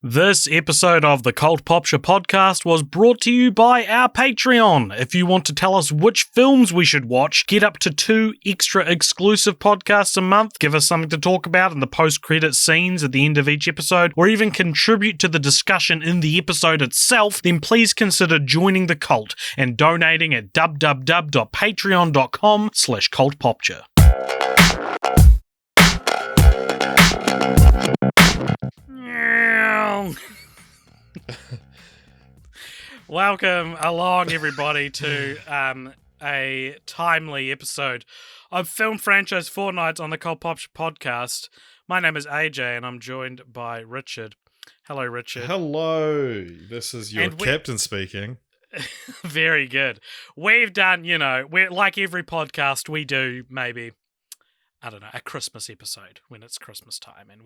This episode of the Cult Popture podcast was brought to you by our Patreon. If you want to tell us which films we should watch, get up to 2 extra exclusive podcasts a month, give us something to talk about in the post-credit scenes at the end of each episode, or even contribute to the discussion in the episode itself, then please consider joining the cult and donating at www.patreon.com/cultpopture. Welcome along, everybody, to a timely episode of film franchise Fortnights on the Cult Popture podcast. My name is AJ, and I'm joined by Richard. Hello, Richard. Hello. This is your captain speaking. Very good. We've done, we're like every podcast we do, maybe, I don't know, a Christmas episode when it's Christmas time. And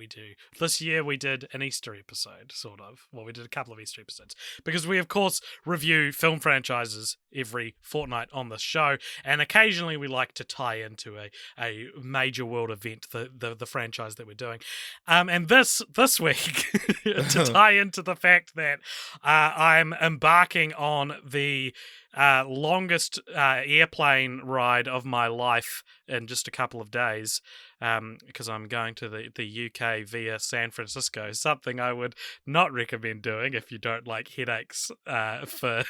this year we did an Easter episode, sort of. Well, we did a couple of Easter episodes. Because we, of course, review film franchises every fortnight on this show. And occasionally we like to tie into a major world event, the franchise that we're doing. And this week, to tie into the fact that I'm embarking on the longest airplane ride of my life in just a couple of days, because I'm going to the UK via San Francisco, something I would not recommend doing if you don't like headaches for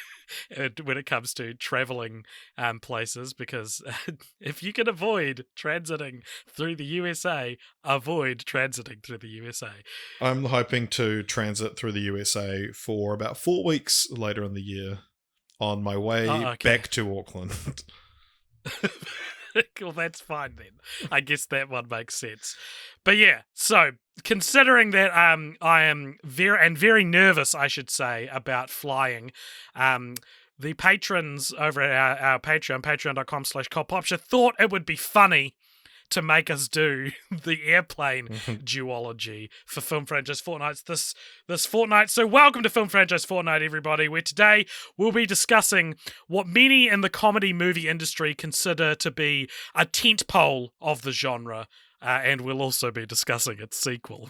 when it comes to traveling places, because if you can avoid transiting through the USA, avoid transiting through the USA. I'm hoping to transit through the USA for about 4 weeks later in the year on my way back to Auckland. Well, that's fine then. I guess that one makes sense. But yeah, so considering that I am very nervous, I should say, about flying, the patrons over at our Patreon, patreon.com/cultpopture, thought it would be funny to make us do the airplane duology for Film Franchise Fortnights this fortnight. So welcome to Film Franchise Fortnight, everybody, where today we'll be discussing what many in the comedy movie industry consider to be a tentpole of the genre, and we'll also be discussing its sequel.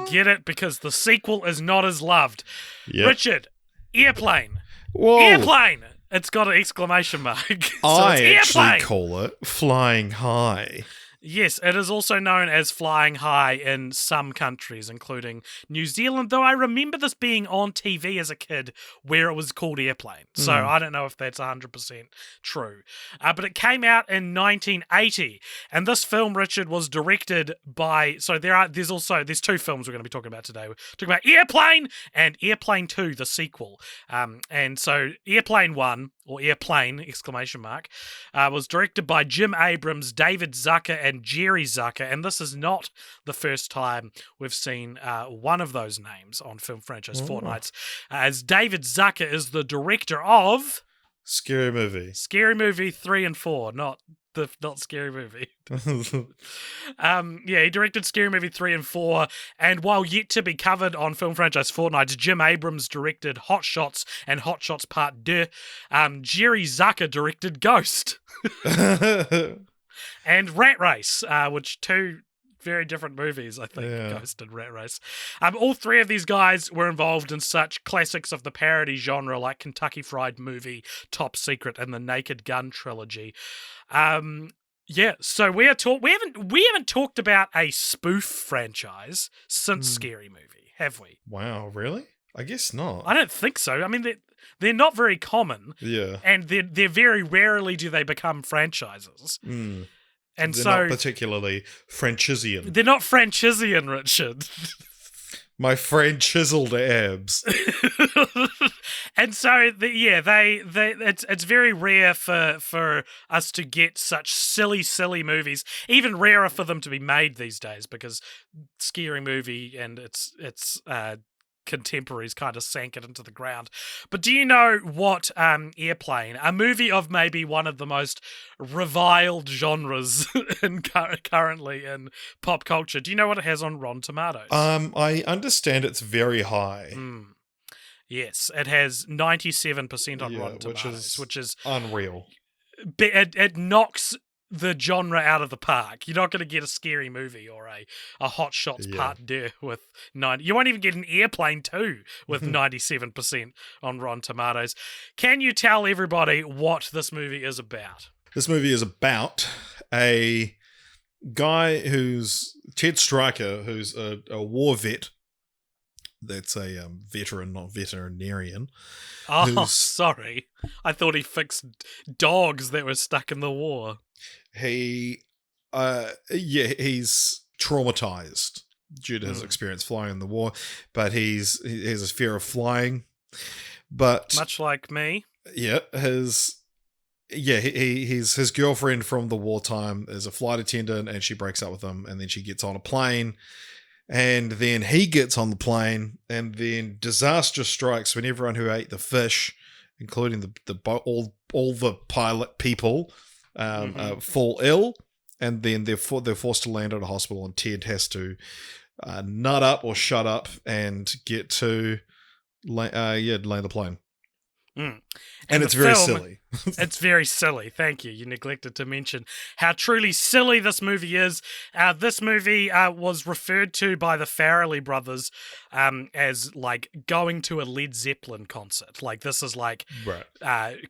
Get it? Because the sequel is not as loved. Yep. Richard, airplane. Whoa. Airplane! It's got an exclamation mark. So I actually call it flying high. Yes, it is also known as flying high in some countries, including New Zealand, though I remember this being on TV as a kid where it was called Airplane. So I don't know if that's 100% true. But it came out in 1980, and this film, Richard, was directed by... So there's 2 films we're going to be talking about today. We're talking about Airplane and Airplane 2, the sequel. And so Airplane 1, or Airplane, exclamation mark, was directed by Jim Abrams, David Zucker, and Jerry Zucker, and this is not the first time we've seen one of those names on Film Franchise Fortnights, as David Zucker is the director of... Scary Movie. Scary Movie 3 and 4, not Scary Movie. He directed Scary Movie 3 and 4, and while yet to be covered on Film Franchise Fortnights, Jim Abrams directed Hot Shots and Hot Shots Part 2. Jerry Zucker directed Ghost. And Rat Race, which 2 very different movies, I think, Ghost and Rat Race. All 3 of these guys were involved in such classics of the parody genre like Kentucky Fried Movie, Top Secret, and the Naked Gun trilogy. So we haven't talked about a spoof franchise since Scary Movie, have we? Wow, really? I guess not. I don't think so. I mean, they're not very common. Yeah. And they're very rarely do they become franchises. And they're not particularly Franchisian. They're not Franchisian, Richard. My friend chiseled abs. And so, it's very rare for us to get such silly movies. Even rarer for them to be made these days, because Scary Movie and its contemporaries kind of sank it into the ground. But do you know what Airplane, a movie of maybe one of the most reviled genres currently in pop culture, do you know what it has on Rotten Tomatoes? I understand it's very high. Yes, it has 97% on Rotten Tomatoes, which is unreal. It knocks the genre out of the park. You're not going to get a scary movie or a Hot Shots Part 2 with 90. You won't even get an Airplane 2 with 97% on Rotten Tomatoes. Can you tell everybody what this movie is about? This movie is about a guy who's Ted Stryker, who's a war vet. That's a veteran, not veterinarian. Oh, sorry. I thought he fixed dogs that were stuck in the war. He's traumatized due to his experience flying in the war, but he has a fear of flying. But much like me. Yeah, his girlfriend from the wartime is a flight attendant, and she breaks up with him, and then she gets on a plane. And then he gets on the plane, and then disaster strikes when everyone who ate the fish, including all the pilot people, fall ill, and then they're forced to land at a hospital, and Ted has to nut up or shut up and get to land the plane. And it's very silly. It's very silly. Thank you. You neglected to mention how truly silly this movie is. This movie was referred to by the Farrelly brothers as like going to a Led Zeppelin concert. Like this is like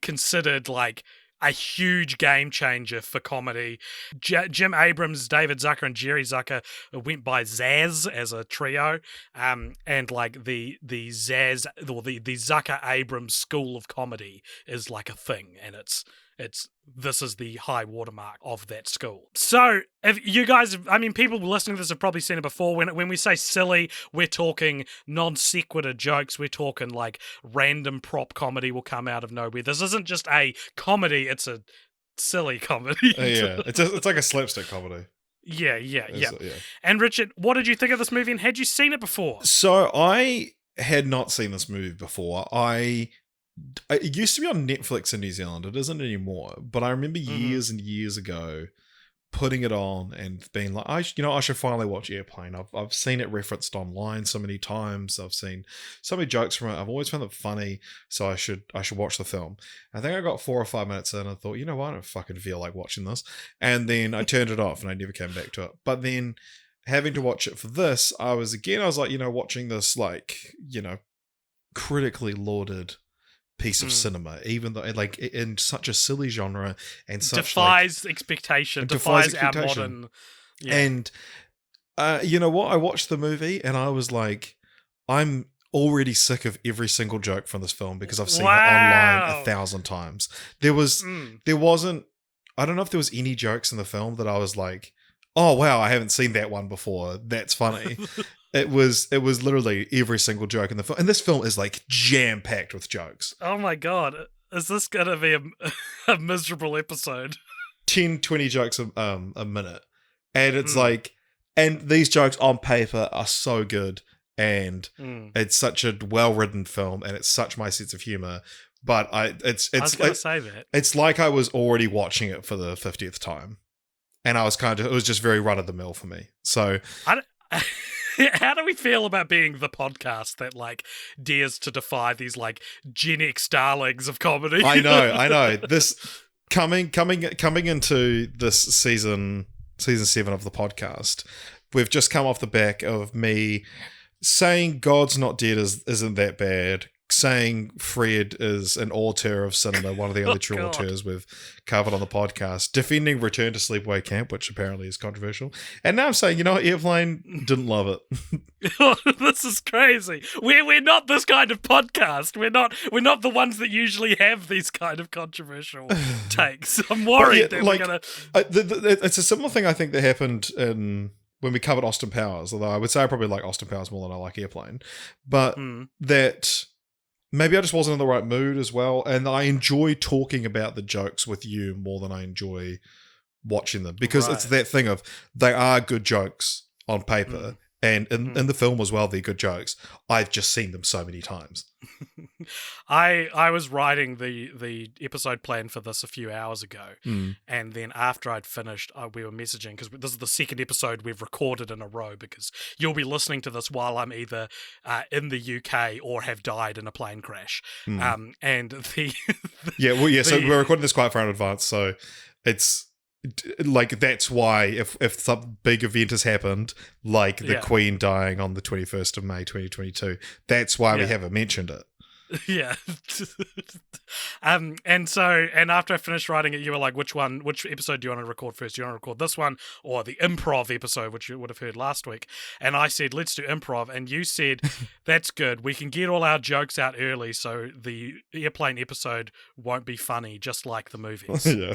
considered like a huge game changer for comedy. Jim Abrams, David Zucker, and Jerry Zucker went by Zaz as a trio, and like the Zaz or the Zucker Abrams school of comedy is like a thing, and this is the high watermark of that school. So, if you guys, I mean, people listening to this have probably seen it before. When we say silly, we're talking non sequitur jokes. We're talking like random prop comedy will come out of nowhere. This isn't just a comedy; it's a silly comedy. It's like a slapstick comedy. Yeah. And Richard, what did you think of this movie? And had you seen it before? So I had not seen this movie before. It used to be on Netflix in New Zealand. It isn't anymore. But I remember years and years ago putting it on and being like, I should finally watch Airplane. I've seen it referenced online so many times. I've seen so many jokes from it. I've always found it funny, so I should watch the film. I think I got 4 or 5 minutes in and I thought, you know what, I don't fucking feel like watching this. And then I turned it off and I never came back to it. But then having to watch it for this, I was like, watching this like, critically lauded piece of cinema, even though like in such a silly genre and such defies expectation, defies our modern. Yeah. And you know what? I watched the movie and I was like, I'm already sick of every single joke from this film because I've seen it online 1,000 times. There wasn't. I don't know if there was any jokes in the film that I was like, oh wow, I haven't seen that one before. That's funny. It was literally every single joke in the film. And this film is like jam-packed with jokes. Oh my God. Is this going to be a miserable episode? 10, 20 jokes a minute. And it's like, and these jokes on paper are so good. And it's such a well-written film and it's such my sense of humor. But I was going to say that. It's like I was already watching it for the 50th time. And I was it was just very run-of-the-mill for me. So how do we feel about being the podcast that like dares to defy these like Gen X darlings of comedy? I know. This coming into this season 7 of the podcast, we've just come off the back of me saying God's Not Dead isn't that bad. Saying Fred is an auteur of cinema, one of the only true auteurs we've covered on the podcast, defending Return to Sleepaway Camp, which apparently is controversial, and now I'm saying, Airplane, didn't love it. This is crazy. We're not this kind of podcast. We're not the ones that usually have these kind of controversial takes. I'm worried that we're gonna. It's a similar thing I think that happened when we covered Austin Powers, although I would say I probably like Austin Powers more than I like Airplane, but that. Maybe I just wasn't in the right mood as well. And I enjoy talking about the jokes with you more than I enjoy watching them. Because it's that thing of, they are good jokes on paper. And in the film as well, they're good jokes. I've just seen them so many times. I was writing the episode plan for this a few hours ago. And then after I'd finished, we were messaging, because this is the second episode we've recorded in a row, because you'll be listening to this while I'm either in the UK or have died in a plane crash. And so we're recording this quite far in advance, so it's like that's why if some big event has happened, like the Queen dying on the 21st of May 2022, that's why we haven't mentioned it. Yeah. And after I finished writing it, you were like, which episode do you want to record first? Do you want to record this one or the improv episode, which you would have heard last week? And I said, let's do improv. And you said, that's good. We can get all our jokes out early so the airplane episode won't be funny, just like the movies. Yeah.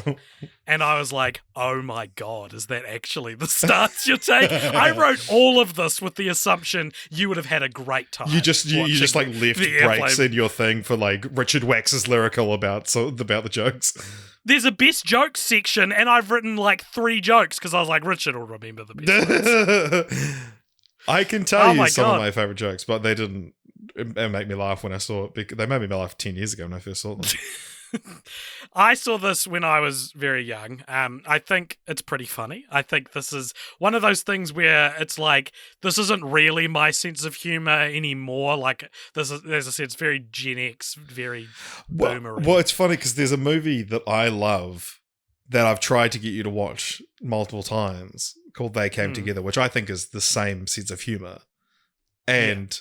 And I was like, oh my God, is that actually the stance you take? I wrote all of this with the assumption you would have had a great time. You just like left breaks in your thing for like Richard waxes lyrical about the jokes. There's a best jokes section, and I've written like 3 jokes because I was like, Richard will remember the best ones. I can tell you some of my favorite jokes, but they didn't make me laugh when I saw it. They made me laugh 10 years ago when I first saw them. I saw this when I was very young. I think it's pretty funny. I think this is one of those things where it's like, this isn't really my sense of humor anymore. Like, this is, as I said, it's very Gen X, very boomery. Well, it's funny because there's a movie that I love that I've tried to get you to watch multiple times called They Came Together, which I think is the same sense of humor. And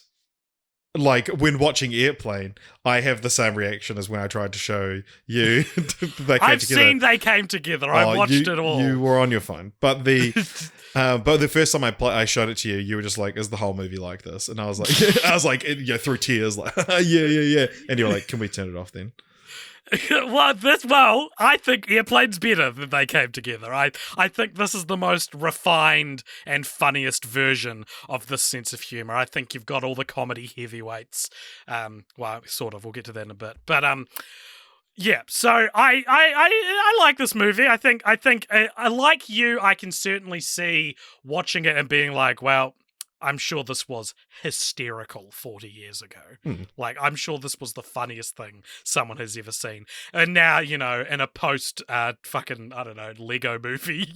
like when watching Airplane, I have the same reaction as when I tried to show you. I've seen They Came Together. I watched it all. You were on your phone, but the first time I showed it to you, you were just like, "Is the whole movie like this?" And I was like, through tears, like, yeah. And you were like, "Can we turn it off then?" Well, I think Airplane's better than They Came Together. I think this is the most refined and funniest version of this sense of humor. I think you've got all the comedy heavyweights. Well, sort of. We'll get to that in a bit. But yeah. So I like this movie. I think I like you. I can certainly see watching it and being like, well, I'm sure this was hysterical 40 years ago. Like, I'm sure this was the funniest thing someone has ever seen. And now, in a post Lego movie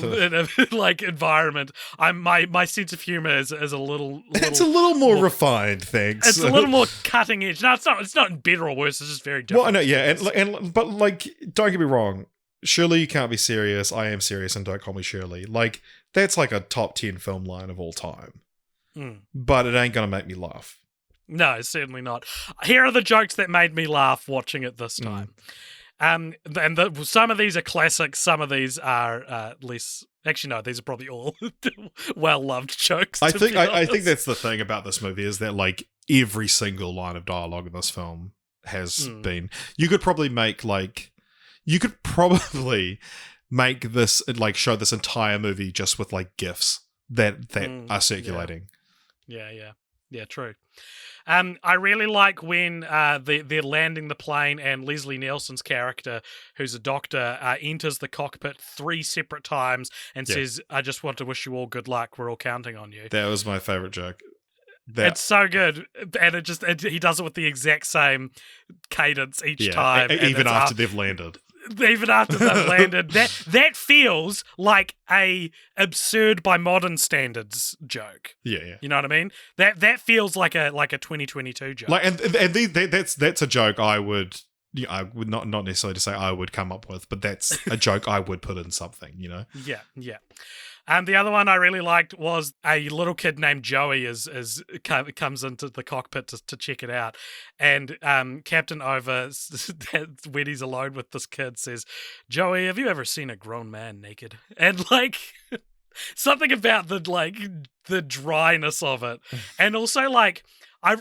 in a, like, environment, my sense of humor is a little it's a little more refined, thanks. It's a little more cutting edge. No, it's not better or worse, it's just very different. Well, I know, yeah, but like, don't get me wrong. Surely You Can't Be Serious, I Am Serious, and Don't Call Me Shirley. Like, that's like a top 10 film line of all time. But it ain't gonna make me laugh. No, certainly not. Here are the jokes that made me laugh watching it this time. Some of these are classics, some of these are less. Actually, no, these are probably all well-loved jokes. I think that's the thing about this movie is that like every single line of dialogue in this film has been. You could probably make this, like, show this entire movie just with like GIFs that are circulating. Yeah, true. I really like when they're landing the plane and Leslie Nielsen's character, who's a doctor, enters the cockpit 3 separate times and says, "I just want to wish you all good luck. We're all counting on you." That was my favorite joke. It's so good, and he does it with the exact same cadence each time, even after they've landed. Even after they've landed, that feels like a absurd by modern standards joke. Yeah. You know what I mean? That feels like a 2022 joke. Like, and that's a joke I would. I would not necessarily to say I would come up with, but that's a joke I would put in something. Yeah. The other one I really liked was a little kid named Joey comes into the cockpit to check it out, and Captain Over, when he's alone with this kid, says, "Joey, have you ever seen a grown man naked?" And like something about the dryness of it, and also like.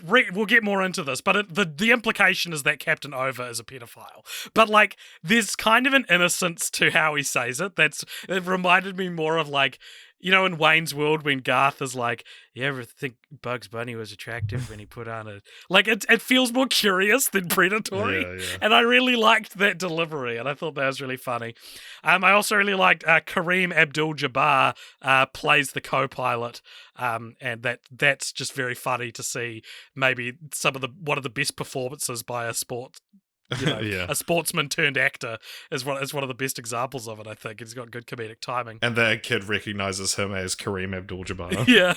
We'll get more into this, but the implication is that Captain Over is a pedophile. But like, there's kind of an innocence to how he says it. It reminded me more of like, in Wayne's World when Garth is like, "You ever think Bugs Bunny was attractive when he put on a..." Like, it feels more curious than predatory. Yeah. And I really liked that delivery, and I thought that was really funny. I also really liked Kareem Abdul-Jabbar plays the co-pilot, and that's just very funny to see. Maybe one of the best performances by a sports. A sportsman turned actor is one of the best examples of it. I think he's got good comedic timing, and the kid recognizes him as Kareem Abdul-Jabbar. Yeah,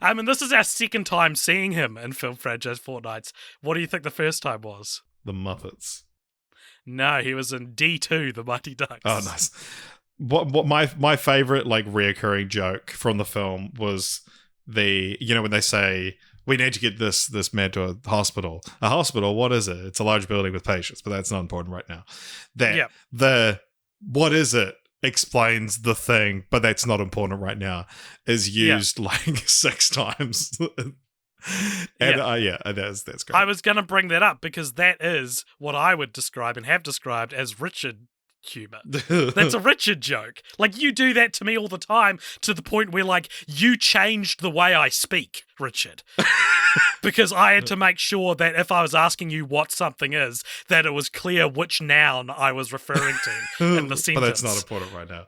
and this is our second time seeing him in film franchise Fortnights. What do you think the first time was? The Muppets. No, he was in D2, The Mighty Ducks. Oh, nice. What my favorite like reoccurring joke from the film was when they say we need to get this man to a hospital. A hospital, what is it? It's a large building with patients, but that's not important right now. The what is it explains the thing, but that's not important right now is used like 6 times. And that's great. I was going to bring that up because that is what I would describe and have described as Richard humor. That's a Richard joke. Like, you do that to me all the time, to the point where, like, you changed the way I speak, Richard. Because I had to make sure that if I was asking you what something is, that it was clear which noun I was referring to in the sentence. But that's not important right now.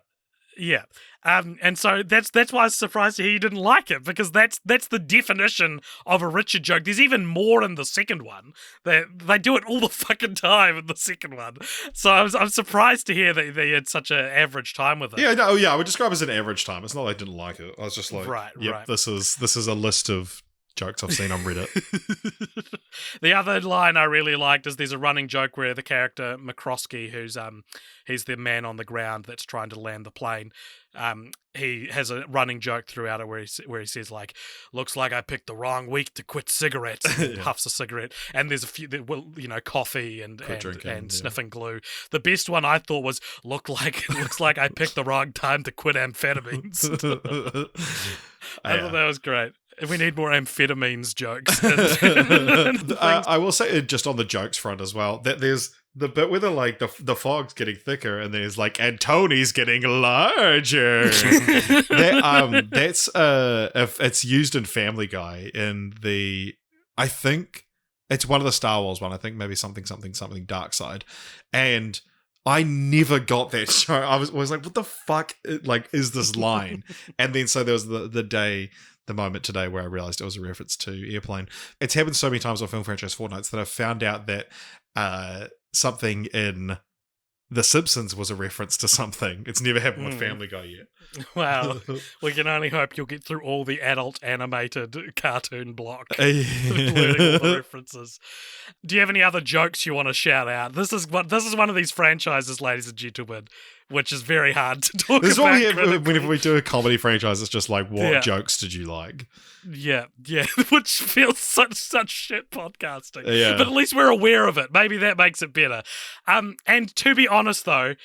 Yeah. And so that's why I was surprised to hear you didn't like it, because that's the definition of a Richard joke. There's even more in the second one. They do it all the fucking time in the second one. So I'm surprised to hear that they had such an average time with it. I would describe it as an average time. It's not like I didn't like it. I was just like, right. This is a list of jokes I've seen on Reddit. The other line I really liked is there's a running joke where the character McCroskey, who's he's the man on the ground that's trying to land the plane. He has a running joke throughout it where he says, like, looks like I picked the wrong week to quit cigarettes, and puffs a cigarette, and there's a few, coffee and sniffing glue. The best one I thought was looks like I picked the wrong time to quit amphetamines. I thought that was great. We need more amphetamines jokes. I will say, just on the jokes front as well, that there's the bit where the fog's getting thicker, and there's like, and Tony's getting larger. That's if it's used in Family Guy I think it's one of the Star Wars one. I think maybe something Dark Side, and I never got that show. I was like, what the fuck? Is this line? And then so there was the moment today where I realized it was a reference to Airplane. It's happened so many times on film franchise Fortnights that I've found out that something in The Simpsons was a reference to something. It's never happened with Family Guy yet. Wow. We can only hope you'll get through all the adult animated cartoon block, learning all the references. Do you have any other jokes you want to shout out? This is one of these franchises, ladies and gentlemen, which is very hard to talk this about. This is what we have whenever we do a comedy franchise. It's just like, what jokes did you like? Yeah, which feels such shit podcasting. Yeah. But at least we're aware of it. Maybe that makes it better. And to be honest, though,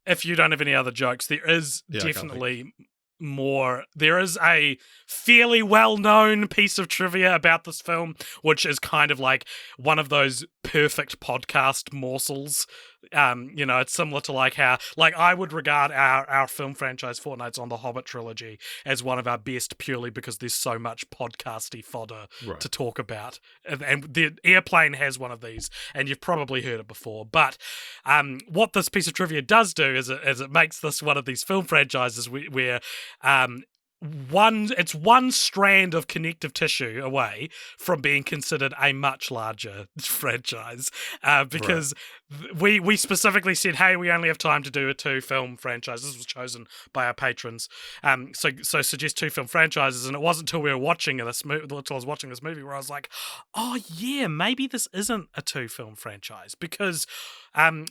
if you don't have any other jokes, there is definitely more. There is a fairly well-known piece of trivia about this film, which is kind of like one of those perfect podcast morsels. It's similar to like how, like, I would regard our film franchise Fortnights on the Hobbit trilogy as one of our best, purely because there's so much podcasty fodder to talk about. And the Airplane has one of these, and you've probably heard it before. But what this piece of trivia does do is it makes this one of these film franchises where it's one strand of connective tissue away from being considered a much larger franchise, because we specifically said, hey, we only have time to do a 2-film franchise. This was chosen by our patrons, so suggest 2 film franchises, and it wasn't until we were watching this movie, until I was watching this movie, where I was like, oh yeah, maybe this isn't a 2-film franchise, because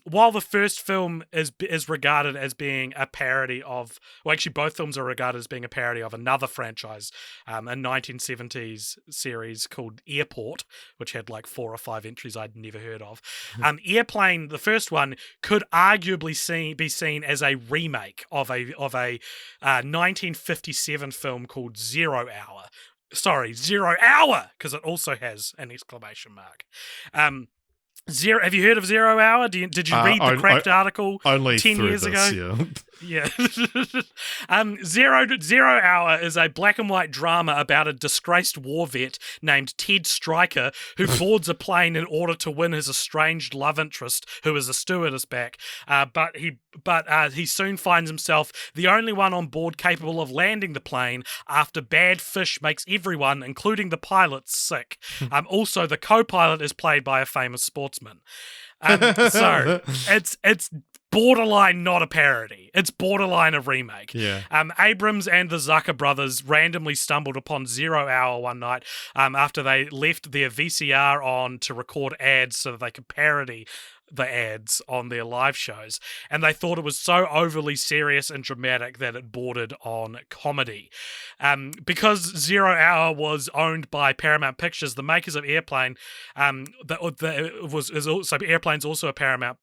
while the first film is regarded as being a parody of, well, actually both films are regarded as being a parody of another franchise, a 1970s series called Airport, which had like 4 or 5 entries I'd never heard of. Airplane, the first one, could arguably be seen as a remake of a 1957 film called Zero Hour. Sorry, 0 Hour, because it also has an exclamation mark. Have you heard of 0 Hour? Did you read the Cracked article only 10 years ago? Yeah. Zero Hour is a black and white drama about a disgraced war vet named Ted Stryker who boards a plane in order to win his estranged love interest, who is a stewardess back. But he soon finds himself the only one on board capable of landing the plane after bad fish makes everyone, including the pilot, sick. Also, the co-pilot is played by a famous sportsman. So it's borderline not a parody. It's borderline a remake. Yeah. Abrams and the Zucker brothers randomly stumbled upon 0 Hour one night after they left their VCR on to record ads so that they could parody the ads on their live shows, and they thought it was so overly serious and dramatic that it bordered on comedy. Because 0 Hour was owned by Paramount Pictures, the makers of Airplane, Airplane's also a Paramount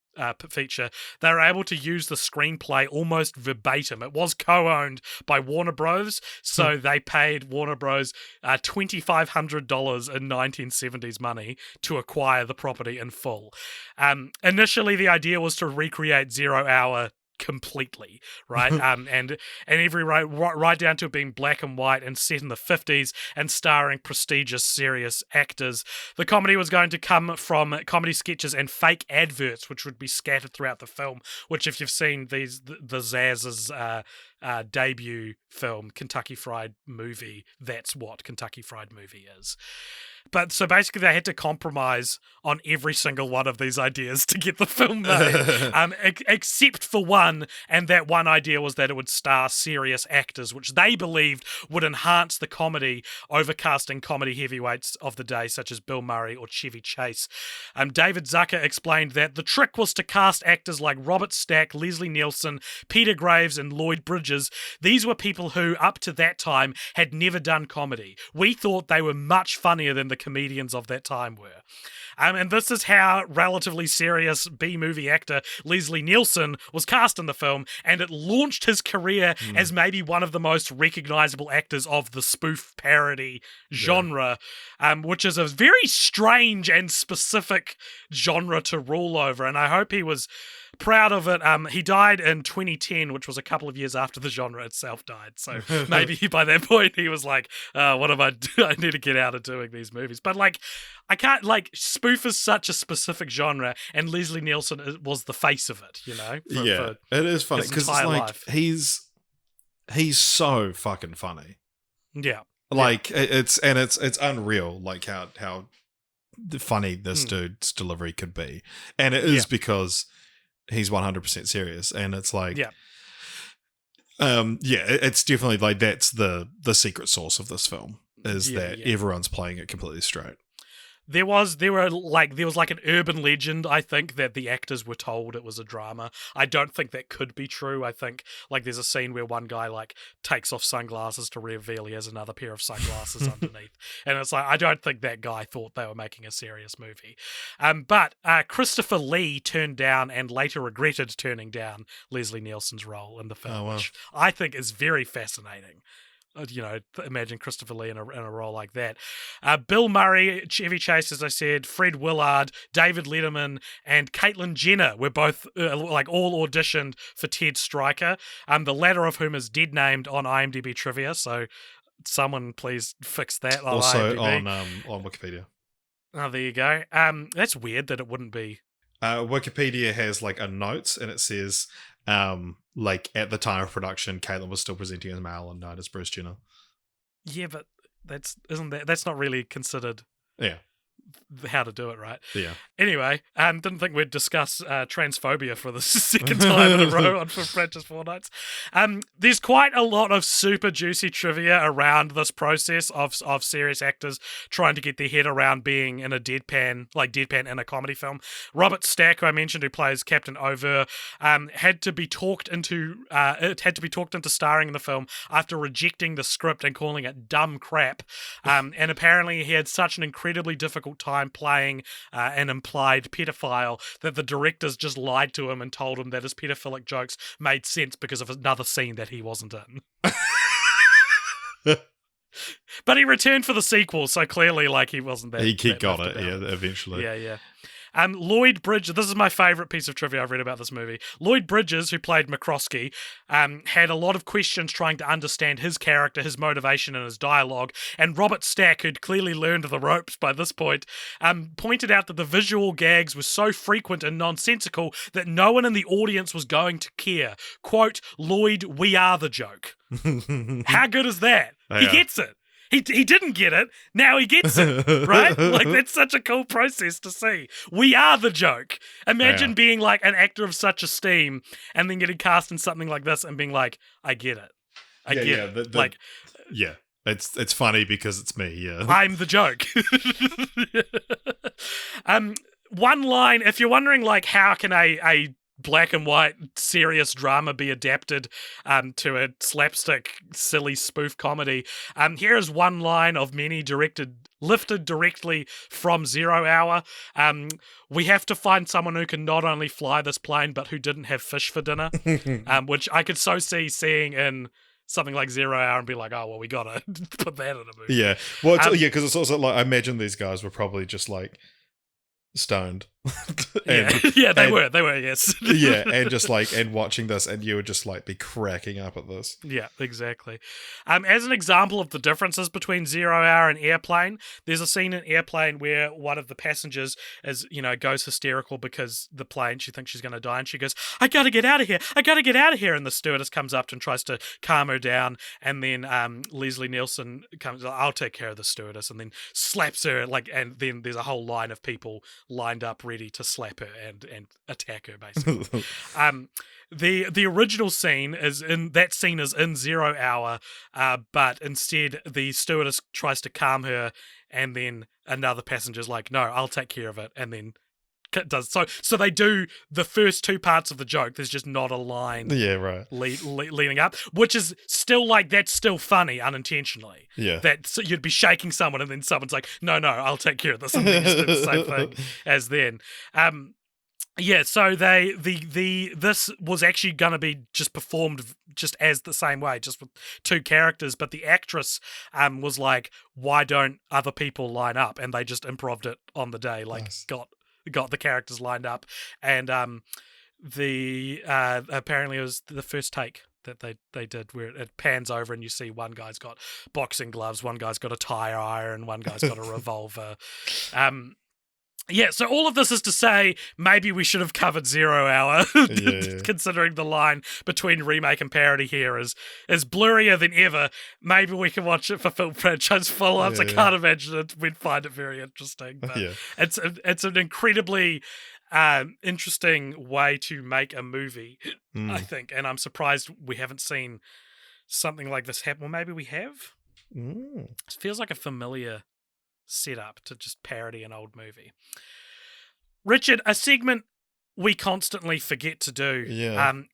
feature, they were able to use the screenplay almost verbatim. It was co-owned by Warner Bros, so they paid Warner Bros $2,500 in 1970s money to acquire the property in full. Initially, the idea was to recreate 0 Hour completely, right? And every right down to it being black and white and set in the 50s and starring prestigious, serious actors. The comedy was going to come from comedy sketches and fake adverts, which would be scattered throughout the film, which if you've seen the Zaz's debut film, Kentucky Fried Movie, that's what Kentucky Fried Movie is. But so basically they had to compromise on every single one of these ideas to get the film made, except for one, and that one idea was that it would star serious actors, which they believed would enhance the comedy, overcasting comedy heavyweights of the day, such as Bill Murray or Chevy Chase. David Zucker explained that the trick was to cast actors like Robert Stack, Leslie Nielsen, Peter Graves, and Lloyd Bridges. These were people who, up to that time, had never done comedy. We thought they were much funnier than the comedians of that time were. And this is how relatively serious B-movie actor Leslie Nielsen was cast in the film, and it launched his career as maybe one of the most recognizable actors of the spoof parody genre, which is a very strange and specific genre to rule over, and I hope he was proud of it. He died in 2010, which was a couple of years after the genre itself died. So maybe by that point he was like, what am I doing? I need to get out of doing these movies. But like, I can't, like, spoof is such a specific genre, and Leslie Nielsen was the face of it, you know? For it is funny because it's like, he's so fucking funny. Yeah. Like, it's unreal, like how funny this dude's delivery could be. And it is because he's 100% serious, and it's like, it's definitely like that's the secret sauce of this film is that everyone's playing it completely straight. There was like an urban legend, I think, that the actors were told it was a drama. I don't think that could be true. I think, like, there's a scene where one guy, like, takes off sunglasses to reveal he has another pair of sunglasses underneath. And it's like, I don't think that guy thought they were making a serious movie. But Christopher Lee turned down and later regretted turning down Leslie Nielsen's role in the film, which I think is very fascinating. You know, imagine Christopher Lee in a role like that. Bill Murray, Chevy Chase, as I said, Fred Willard, David Letterman, and Caitlyn Jenner were both all auditioned for Ted Stryker. The latter of whom is dead named on IMDb trivia. So someone please fix that. Also IMDb. on Wikipedia. Oh, there you go. That's weird that it wouldn't be. Wikipedia has like a note, and it says, like at the time of production, Caitlyn was still presenting as male and known as Bruce Jenner. Yeah, but that's not really considered. Yeah. How to do it, right? Yeah. Anyway, didn't think we'd discuss transphobia for the second time in a row on Practice Fortnights. There's quite a lot of super juicy trivia around this process of serious actors trying to get their head around being in a deadpan in a comedy film. Robert Stack, who I mentioned, who plays Captain Over, had to be talked into starring in the film after rejecting the script and calling it dumb crap. And apparently he had such an incredibly difficult time playing an implied pedophile that the directors just lied to him and told him that his pedophilic jokes made sense because of another scene that he wasn't in. But he returned for the sequel, so clearly, like, he wasn't that. He got it, eventually. Yeah. Lloyd Bridges, this is my favourite piece of trivia I've read about this movie. Lloyd Bridges, who played McCroskey, had a lot of questions trying to understand his character, his motivation, and his dialogue. And Robert Stack, who'd clearly learned the ropes by this point, pointed out that the visual gags were so frequent and nonsensical that no one in the audience was going to care. Quote, Lloyd, we are the joke. How good is that? Yeah. He gets it. He didn't get it. Now he gets it, right? Like, that's such a cool process to see. We are the joke. Imagine being like an actor of such esteem and then getting cast in something like this and being like, I get it. I get it. It's funny because it's me, yeah. I'm the joke. one line, if you're wondering, like, how can a black and white serious drama be adapted to a slapstick silly spoof comedy, here is one line of many lifted directly from 0 Hour. We have to find someone who can not only fly this plane but who didn't have fish for dinner, which I could so see seeing in something like 0 Hour and be like, oh well, we gotta put that in a movie. Yeah, well, because it's also like, I imagine these guys were probably just like stoned. They were, yes. Yeah, and just like, and watching this, and you would just like be cracking up at this. Yeah, exactly. As an example of the differences between 0 Hour and Airplane, there's a scene in Airplane where one of the passengers goes hysterical because she thinks she's going to die, and she goes, I gotta get out of here, and the stewardess comes up and tries to calm her down, and then Leslie Nielsen comes, I'll take care of the stewardess, and then slaps her, and then there's a whole line of people lined up ready to slap her and attack her, basically. The original scene is in 0 Hour, but instead the stewardess tries to calm her, and then another passenger's like, no, I'll take care of it, and then does so they do the first two parts of the joke. There's just not a line leading up, which is still like, that's still funny unintentionally. Yeah, that you'd be shaking someone and then someone's like, no, I'll take care of this, and then you just do the same thing as then. So this was actually gonna be just performed just as the same way, just with two characters, but the actress was like, why don't other people line up? And they just improv'd it on the day, like nice. got the characters lined up, and apparently it was the first take that they did, where it pans over and you see one guy's got boxing gloves, one guy's got a tire iron, one guy's got a revolver. So all of this is to say, maybe we should have covered 0 Hour, considering the line between remake and parody here is blurrier than ever. Maybe we can watch it for film franchise follow-ups. I can't imagine it. We'd find it very interesting. But it's an incredibly interesting way to make a movie, I think. And I'm surprised we haven't seen something like this happen. Well, maybe we have. It feels like a familiar set up to just parody an old movie. Richard, a segment we constantly forget to do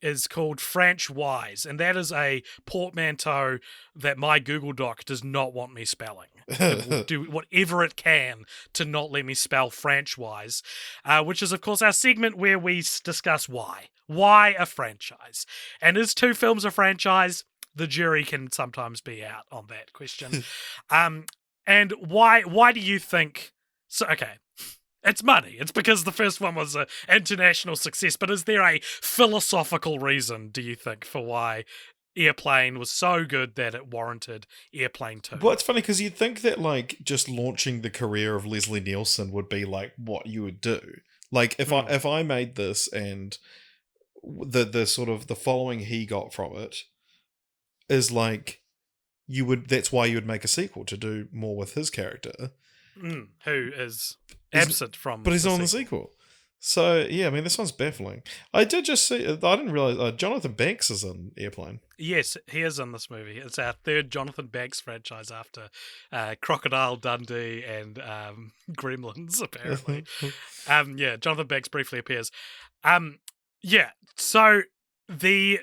is called French Wise, and that is a portmanteau that my Google Doc does not want me spelling. It will do whatever it can to not let me spell French Wise, which is, of course, our segment where we discuss why. Why a franchise? And is two films a franchise? The jury can sometimes be out on that question. And why do you think... So, okay, it's money. It's because the first one was an international success, but is there a philosophical reason, do you think, for why Airplane was so good that it warranted Airplane 2? Well, it's funny because you'd think that, like, just launching the career of Leslie Nielsen would be, like, what you would do. Like, if I made this and the sort of the following he got from it is, like, that's why you would make a sequel, to do more with his character, who is absent from. But he's on the sequel. So yeah, I mean, this one's baffling. I did just see. I didn't realize Jonathan Banks is in Airplane. Yes, he is in this movie. It's our third Jonathan Banks franchise after Crocodile Dundee and Gremlins, apparently. Jonathan Banks briefly appears. So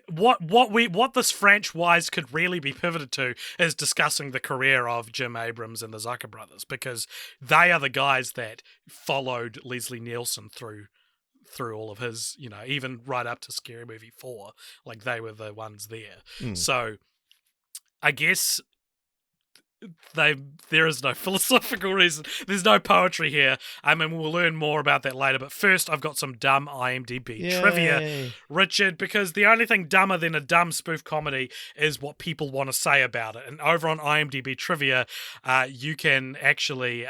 what this French Wise could really be pivoted to is discussing the career of Jim Abrams and the Zucker brothers, because they are the guys that followed Leslie Nielsen through all of his, even right up to Scary Movie 4. Like, they were the ones there. So I guess there is no philosophical reason. There's no poetry here. I mean, we'll learn more about that later. But first, I've got some dumb IMDb trivia, Richard, because the only thing dumber than a dumb spoof comedy is what people want to say about it. And over on IMDb trivia, you can actually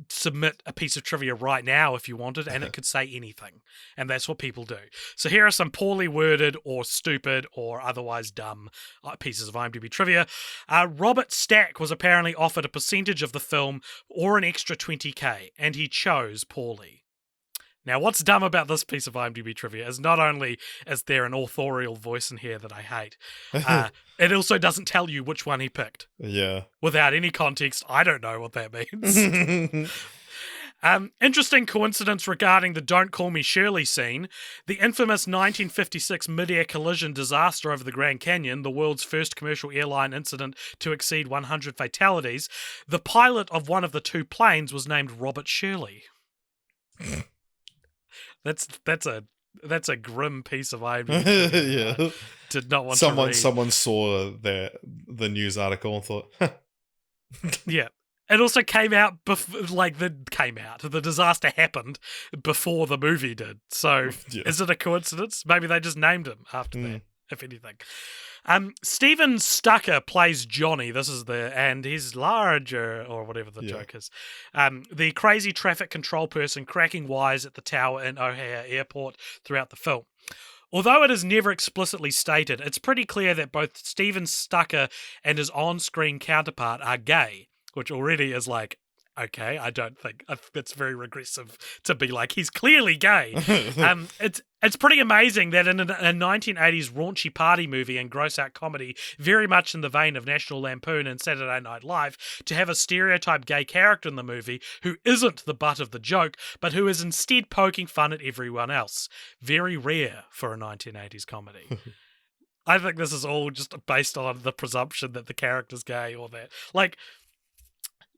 submit a piece of trivia right now if you wanted, and it could say anything, and that's what people do. So here are some poorly worded or stupid or otherwise dumb pieces of IMDb trivia. Robert Stack was apparently offered a percentage of the film or an extra 20k, and he chose poorly. Now, what's dumb about this piece of IMDb trivia is not only is there an authorial voice in here that I hate, it also doesn't tell you which one he picked. Yeah. Without any context, I don't know what that means. Interesting coincidence regarding the Don't Call Me Shirley scene. The infamous 1956 mid-air collision disaster over the Grand Canyon, the world's first commercial airline incident to exceed 100 fatalities, the pilot of one of the two planes was named Robert Shirley. That's a grim piece of IMDb. Yeah. Did not want to read. Someone saw the news article and thought, huh. Yeah. It also came out the disaster happened before the movie did. So Is it a coincidence? Maybe they just named him after that, if anything. Steven Stucker plays Johnny. And he's larger, or whatever the joke is. The crazy traffic control person cracking wires at the tower in O'Hare Airport throughout the film. Although it is never explicitly stated, it's pretty clear that both Steven Stucker and his on-screen counterpart are gay, which already is like, okay, I think it's very regressive to be like, he's clearly gay. It's pretty amazing that in a 1980s raunchy party movie and gross-out comedy, very much in the vein of National Lampoon and Saturday Night Live, to have a stereotype gay character in the movie who isn't the butt of the joke, but who is instead poking fun at everyone else. Very rare for a 1980s comedy. I think this is all just based on the presumption that the character's gay or that. Like,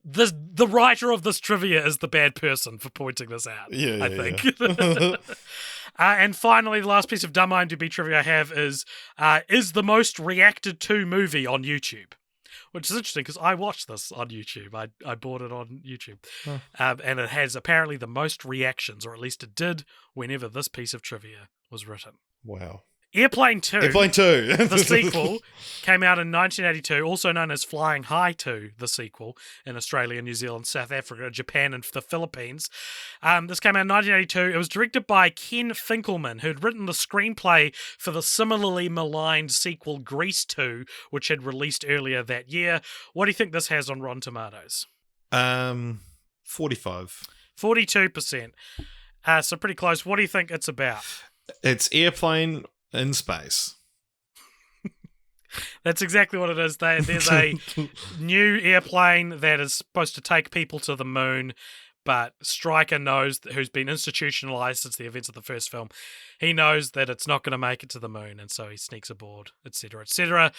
the writer of this trivia is the bad person for pointing this out. I think. Yeah. And finally, the last piece of dumb IMDb trivia I have is the most reacted to movie on YouTube, which is interesting because I watched this on YouTube. I bought it on YouTube, and it has apparently the most reactions, or at least it did whenever this piece of trivia was written. Wow. Airplane 2. The sequel came out in 1982, also known as Flying High 2, the sequel, in Australia, New Zealand, South Africa, Japan, and the Philippines. This came out in 1982. It was directed by Ken Finkelman, who'd written the screenplay for the similarly maligned sequel Grease 2, which had released earlier that year. What do you think this has on Rotten Tomatoes? 45. 42%. So pretty close. What do you think it's about? It's airplane in space. That's exactly what it is. There's a new airplane that is supposed to take people to the moon, but Stryker knows, who's been institutionalized since the events of the first film, he knows that it's not going to make it to the moon, and so he sneaks aboard, etc., etc.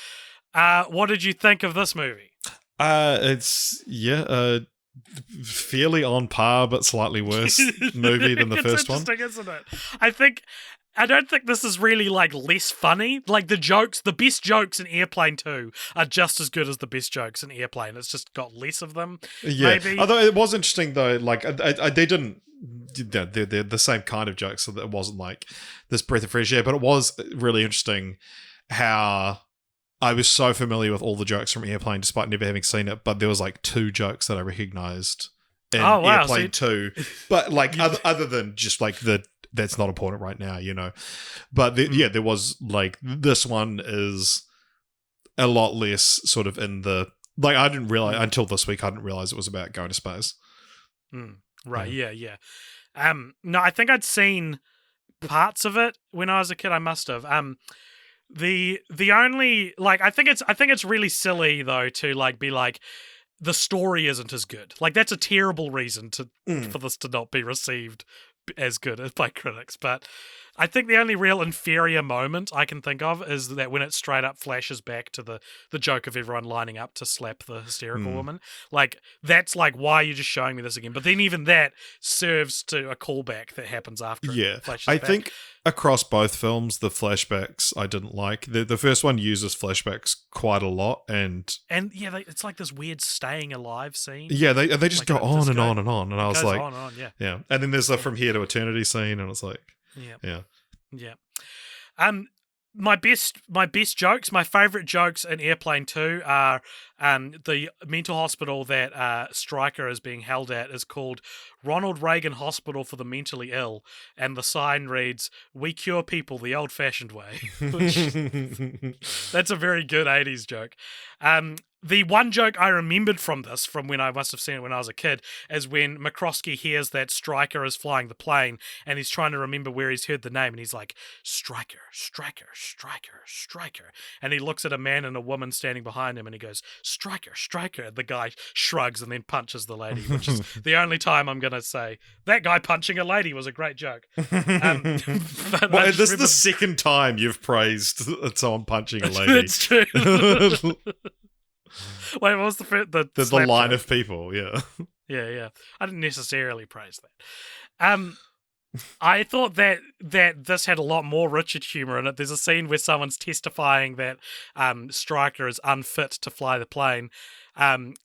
What did you think of this movie? It's fairly on par, but slightly worse movie than the first one. It's interesting, isn't it? I don't think this is really, like, less funny. Like, the best jokes in Airplane 2 are just as good as the best jokes in Airplane. It's just got less of them, maybe. Although it was interesting, though, like, they didn't... They're the same kind of jokes, so that it wasn't, like, this breath of fresh air, but it was really interesting how I was so familiar with all the jokes from Airplane, despite never having seen it, but there was, like, 2 jokks that I recognised in Airplane 2. But, like, other than just, like, that's not important right now, you know. But there was, like, this one is a lot less sort of in the, like, I didn't realize until this week, I didn't realize it was about going to space. Right. Yeah. No, I think I'd seen parts of it when I was a kid. I must have. The only, like, I think it's really silly though to, like, be like, the story isn't as good. Like, that's a terrible reason for this to not be received as good as by critics. But I think the only real inferior moment I can think of is that when it straight up flashes back to the joke of everyone lining up to slap the hysterical woman. Like, that's like, why are you just showing me this again? But then even that serves to a callback that happens after it flashes back. I think across both films, the flashbacks I didn't like. The first one uses flashbacks quite a lot, and yeah, it's like this weird staying alive scene. Yeah, they just like go on and on and on, and I was like, on, yeah. And then there's the From Here to Eternity scene, and it's like, yeah. My best jokes, my favourite jokes in Airplane 2 are the mental hospital that Stryker is being held at is called Ronald Reagan Hospital for the Mentally Ill, and the sign reads, "We cure people the old-fashioned way." Which, that's a very good 80s joke. The one joke I remembered from this, from when I must have seen it when I was a kid, is when McCroskey hears that Stryker is flying the plane, and he's trying to remember where he's heard the name, and he's like, Stryker, Stryker, Stryker, Stryker. And he looks at a man and a woman standing behind him, and he goes, Stryker, Stryker. And the guy shrugs and then punches the lady, which is the only time I'm going to say, that guy punching a lady was a great joke. Well, this is the second time you've praised someone punching a lady. That's true. Wait, what was the first? The line of people, yeah. Yeah. I didn't necessarily praise that. I thought that this had a lot more Richard humor in it. There's a scene where someone's testifying that Stryker is unfit to fly the plane. And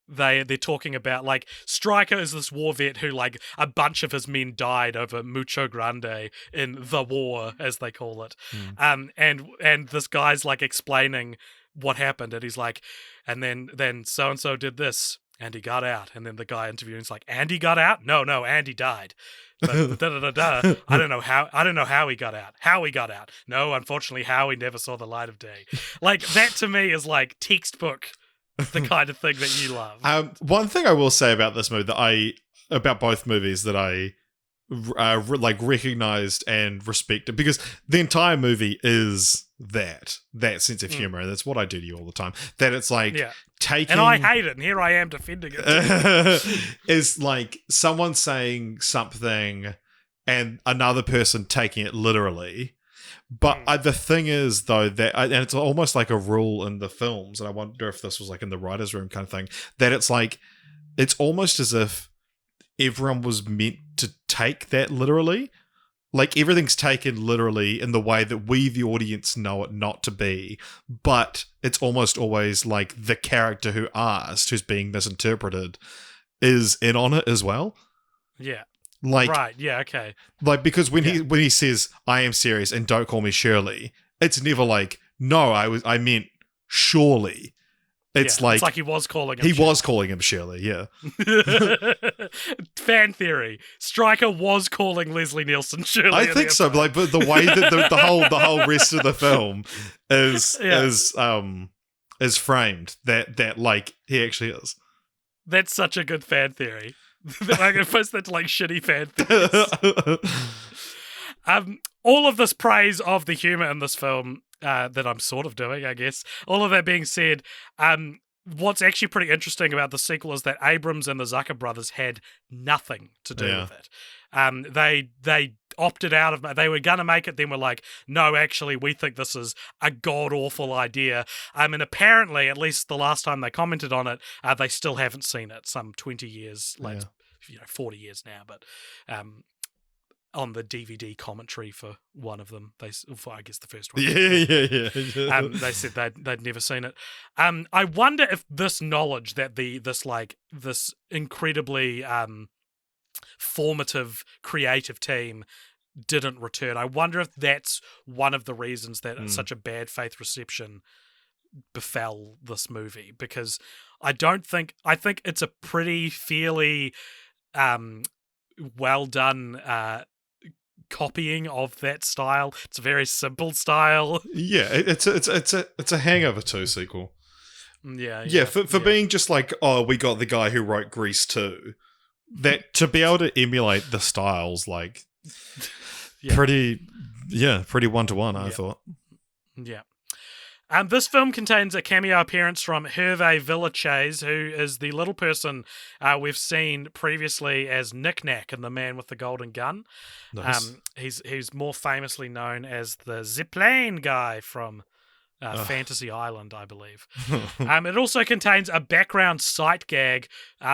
they're talking about, like, Stryker is this war vet who, like, a bunch of his men died over Mucho Grande in the war, as they call it. And this guy's, like, explaining what happened, and he's like, and then so-and-so did this, and he got out. And then the guy interviewing's like, Andy got out? No, Andy died. But da-da-da-da. I don't know how he got out. How he got out. No, unfortunately, Howie never saw the light of day. Like, that to me is like textbook, the kind of thing that you love. One thing I will say about this movie about both movies that I like recognized and respected, because the entire movie is that sense of humor, and that's what I do to you all the time. That it's like taking, and I hate it, and here I am defending it. Is like someone saying something and another person taking it literally. But the thing is, though, that and it's almost like a rule in the films, and I wonder if this was like in the writer's room kind of thing, that it's like, it's almost as if everyone was meant to take that literally. Like, everything's taken literally in the way that we, the audience, know it not to be, but it's almost always like the character who asked, who's being misinterpreted, is in on it as well. Yeah. Like, right, yeah, okay. Like, because when he says, I am serious and don't call me Shirley, it's never like, no, I meant surely. It's like he was calling him He Shirley. was calling him Shirley, yeah. Fan theory. Stryker was calling Leslie Nielsen Shirley. I think so, but the way that the whole rest of the film is framed that like he actually is. That's such a good fan theory. I can post that to like shitty fan theories. All of this praise of the humor in this film that I'm sort of doing, I guess. All of that being said, what's actually pretty interesting about the sequel is that Abrams and the Zucker brothers had nothing to do with it. They opted out of it. They were going to make it, then were like, no, actually, we think this is a god-awful idea. And apparently, at least the last time they commented on it, they still haven't seen it, some 20 years later, 40 years now, but on the DVD commentary for one of them, I guess the first one. They said they'd never seen it. I wonder if this knowledge that this incredibly formative creative team didn't return, I wonder if that's one of the reasons that such a bad faith reception befell this movie, because I think it's a pretty fairly well done copying of that style. It's a very simple style. Yeah, it's a Hangover 2 sequel. Yeah. For being just like, oh, we got the guy who wrote Grease 2. That to be able to emulate the styles, like pretty 1-to-1. I thought. Yeah. This film contains a cameo appearance from Hervé Villechaize, who is the little person we've seen previously as Knick Knack in The Man with the Golden Gun. Nice. He's more famously known as the Zipplane guy from Fantasy Island, I believe. It also contains a background sight gag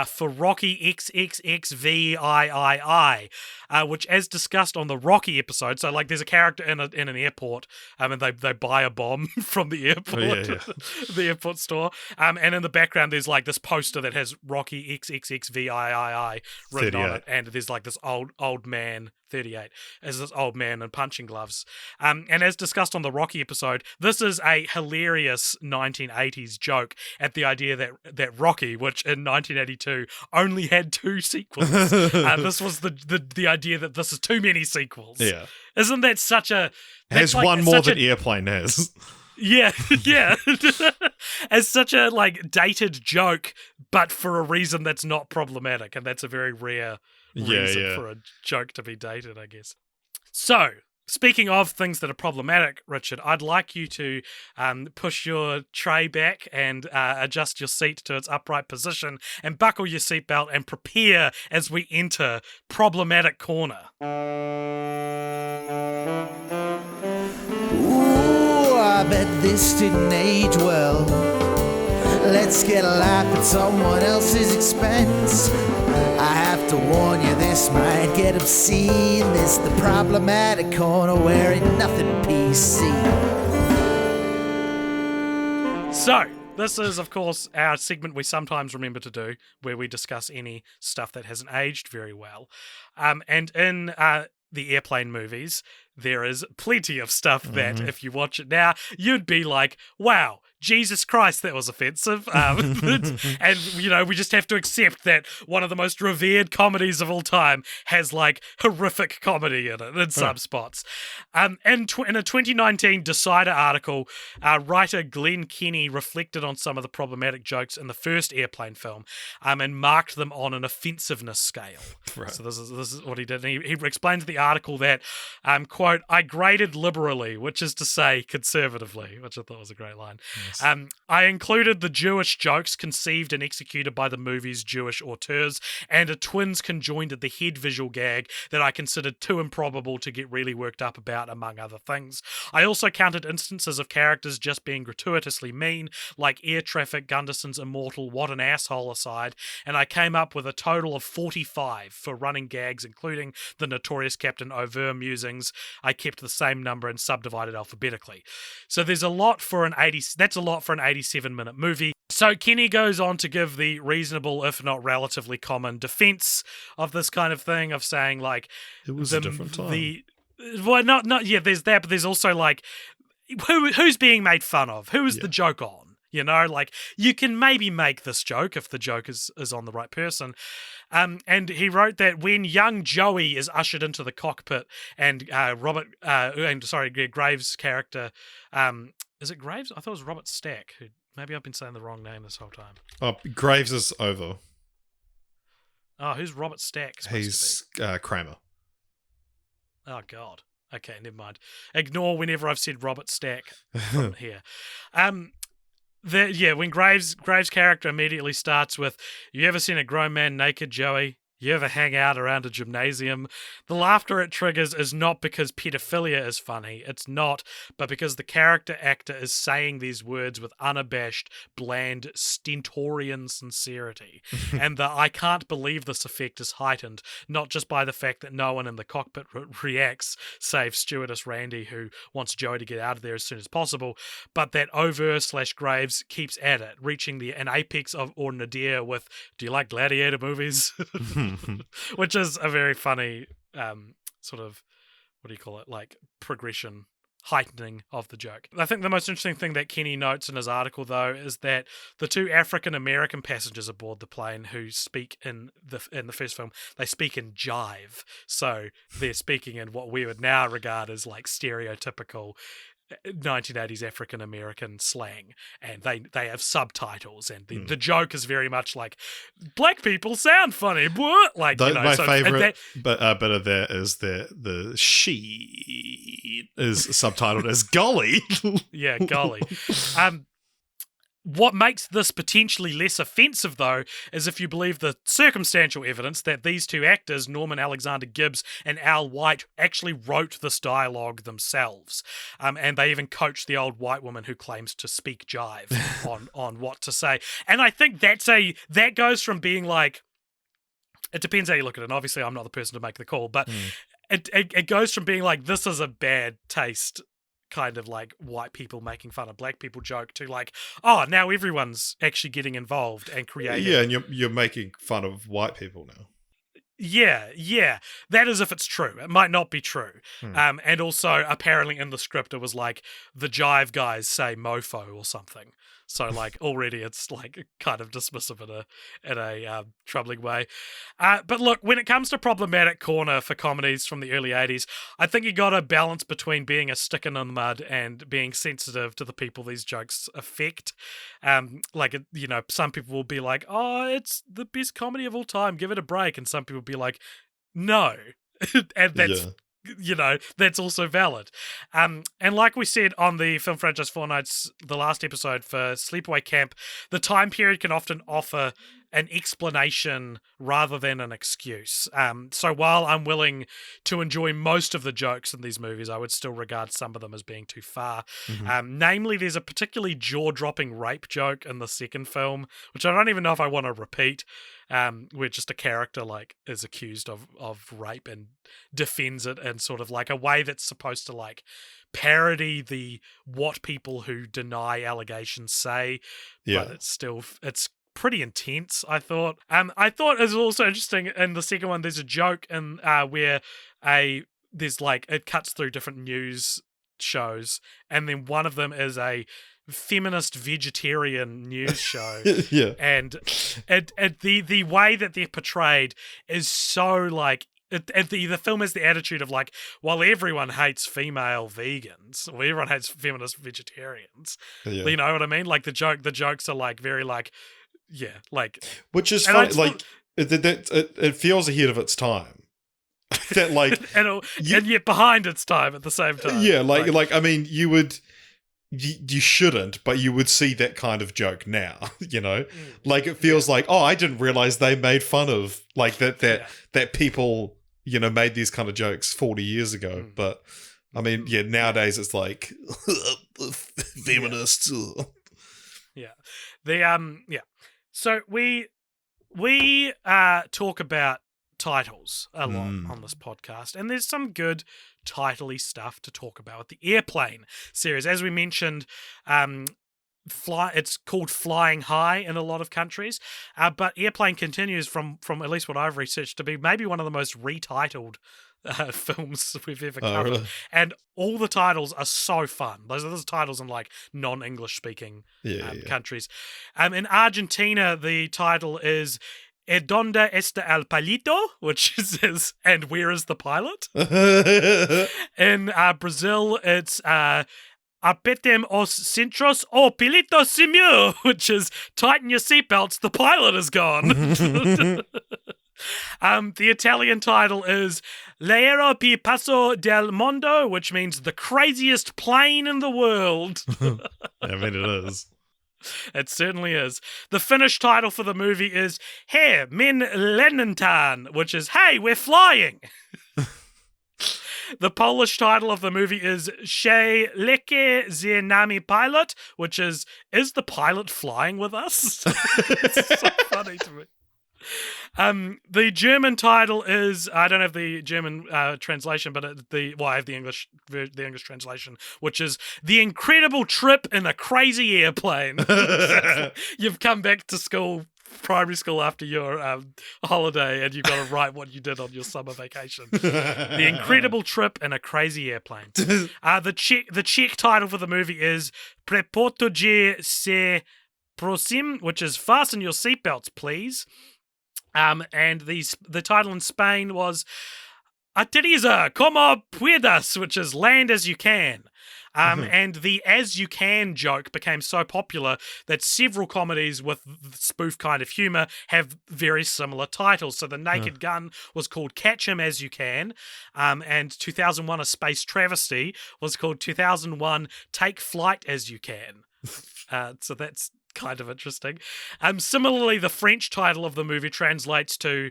for Rocky XXXVIII, which, as discussed on the Rocky episode, so like there's a character in an airport, and they buy a bomb from the airport, the airport store, and in the background there's like this poster that has Rocky XXXVIII written on it, and there's like this old man. 38 as this old man in punching gloves. And as discussed on the Rocky episode, this is a hilarious 1980s joke at the idea that Rocky, which in 1982 only had 2 sequels, this was the idea that this is too many sequels. Yeah. Isn't that such a... Has like, one more than Airplane has. Yeah, yeah. As such a like dated joke, but for a reason that's not problematic, and that's a very rare reason for a joke to be dated, I guess. So, speaking of things that are problematic, Richard, I'd like you to push your tray back and adjust your seat to its upright position and buckle your seatbelt and prepare as we enter Problematic Corner. Ooh, I bet this didn't age well. Let's get a laugh at someone else's expense. I have to warn you, this might get obscene. This the Problematic Corner where ain't nothing PC. So, this is, of course, our segment we sometimes remember to do, where we discuss any stuff that hasn't aged very well. And in the airplane movies, there is plenty of stuff that, if you watch it now, you'd be like, wow, Jesus Christ, that was offensive. And, you know, we just have to accept that one of the most revered comedies of all time has, like, horrific comedy in it in some spots. In a 2019 Decider article, writer Glenn Kenny reflected on some of the problematic jokes in the first airplane film and marked them on an offensiveness scale. Right. So this is what he did. And he explains in the article that, quote, I graded liberally, which is to say conservatively, which I thought was a great line. Yes. I included the Jewish jokes conceived and executed by the movie's Jewish auteurs and a twins conjoined at the head visual gag that I considered too improbable to get really worked up about, among other things. I also counted instances of characters just being gratuitously mean, like air traffic, Gunderson's immortal what an asshole aside, and I came up with a total of 45 for running gags, including the notorious Captain Over musings. I kept the same number and subdivided alphabetically. So there's a lot for an 87-minute movie. So Kenny goes on to give the reasonable, if not relatively common, defense of this kind of thing, of saying, like, it was a different time. There's that, but there's also, like, who's being made fun of? Who is the joke on? You know, like, you can maybe make this joke if the joke is on the right person. And he wrote that when young Joey is ushered into the cockpit and Graves' character, is it Graves? I thought it was Robert Stack. Maybe I've been saying the wrong name this whole time. Oh, Graves is over. Oh, who's Robert Stack? He's Kramer. Oh, God. Okay, never mind. Ignore whenever I've said Robert Stack from here. When Graves' character immediately starts with, you ever seen a grown man naked, Joey? You ever hang out around a gymnasium? The laughter it triggers is not because pedophilia is funny. It's not, but because the character actor is saying these words with unabashed, bland, stentorian sincerity. And the I can't believe this effect is heightened, not just by the fact that no one in the cockpit reacts, save stewardess Randy, who wants Joey to get out of there as soon as possible, but that Over/Graves keeps at it, reaching an apex of or nadir with, do you like gladiator movies? Which is a very funny sort of, what do you call it, like progression, heightening of the joke. I think the most interesting thing that Kenny notes in his article, though, is that the two African-American passengers aboard the plane who speak in the first film, they speak in jive. So they're speaking in what we would now regard as like stereotypical 1980s African-American slang, and they have subtitles, and the joke is very much like, black people sound funny, what? Like, my favorite bit of that is that the she is subtitled as golly. Yeah, golly. What makes this potentially less offensive, though, is if you believe the circumstantial evidence that these two actors, Norman Alexander Gibbs and Al White, actually wrote this dialogue themselves. And they even coached the old white woman who claims to speak jive on what to say. And I think that goes from being like, it depends how you look at it. And obviously, I'm not the person to make the call, but it goes from being like, this is a bad taste kind of like white people making fun of black people joke to like, oh, now everyone's actually getting involved and creating. Yeah, and you're making fun of white people now. Yeah. That is if it's true. It might not be true. And also, apparently in the script, it was like, the jive guys say mofo or something. So like already it's like kind of dismissive in a troubling way. But look, when it comes to problematic corner for comedies from the early 80s, I think you got a balance between being a stick in the mud and being sensitive to the people these jokes affect. Some people will be like, oh, it's the best comedy of all time, give it a break. And some people will be like, no. And that's that's also valid. And like we said on the Film Franchise Fortnights, the last episode for Sleepaway Camp, the time period can often offer an explanation rather than an excuse. So while I'm willing to enjoy most of the jokes in these movies, I would still regard some of them as being too far. Namely, there's a particularly jaw-dropping rape joke in the second film, which I don't even know if I want to repeat, where just a character like is accused of rape and defends it in sort of like a way that's supposed to like parody the what people who deny allegations say, but it's pretty intense, I thought. I thought it was also interesting in the second one, there's a joke in where there's like, it cuts through different news shows, and then one of them is a feminist vegetarian news show. And the way that they're portrayed is so like, the film has the attitude of like, well, everyone hates female vegans, or everyone hates feminist vegetarians. You know what I mean? Like the jokes are like very like, which is funny. Like it feels ahead of its time. That like, and yet behind its time at the same time. Yeah, like I mean, you shouldn't, but you would see that kind of joke now. You know, like it feels like, oh, I didn't realize they made fun of like that people made these kind of jokes 40 years ago. But I mean, nowadays it's like feminists. So we talk about titles a lot on this podcast, and there's some good title-y stuff to talk about with the Airplane series. As we mentioned, it's called Flying High in a lot of countries, but Airplane continues from at least what I've researched to be maybe one of the most retitled films we've ever covered. Really? And all the titles are so fun. Those are titles in like non-English speaking countries. In Argentina, the title is "Donde está el palito?", which is "And where is the pilot?" In Brazil, it's "Apertem os cintos, o pilito sumiu," which is "Tighten your seatbelts, the pilot is gone." The Italian title is "L'aereo più pazzo del mondo," which means the craziest plane in the world. I mean, it is. It certainly is. The Finnish title for the movie is "Hey, min lennentan," which is "Hey, we're flying." The Polish title of the movie is "She leci z nami pilot," which is the pilot flying with us? It's so funny to me. The German title is, I don't have the German translation, but I have the English translation, which is "The Incredible Trip in a Crazy Airplane." You've come back to primary school after your holiday, and you've got to write what you did on your summer vacation. The Incredible Trip in a Crazy Airplane. The Czech title for the movie is "Prepotuje se prosim," which is "Fasten your seatbelts, please." And the title in Spain was "Aterriza como puedas," which is "Land as you can." And the "as you can" joke became so popular that several comedies with spoof kind of humor have very similar titles. So The Naked Gun was called "Catch Him As You Can," and 2001: A Space Travesty was called 2001: Take Flight As You Can. So that's kind of interesting. Similarly, the French title of the movie translates to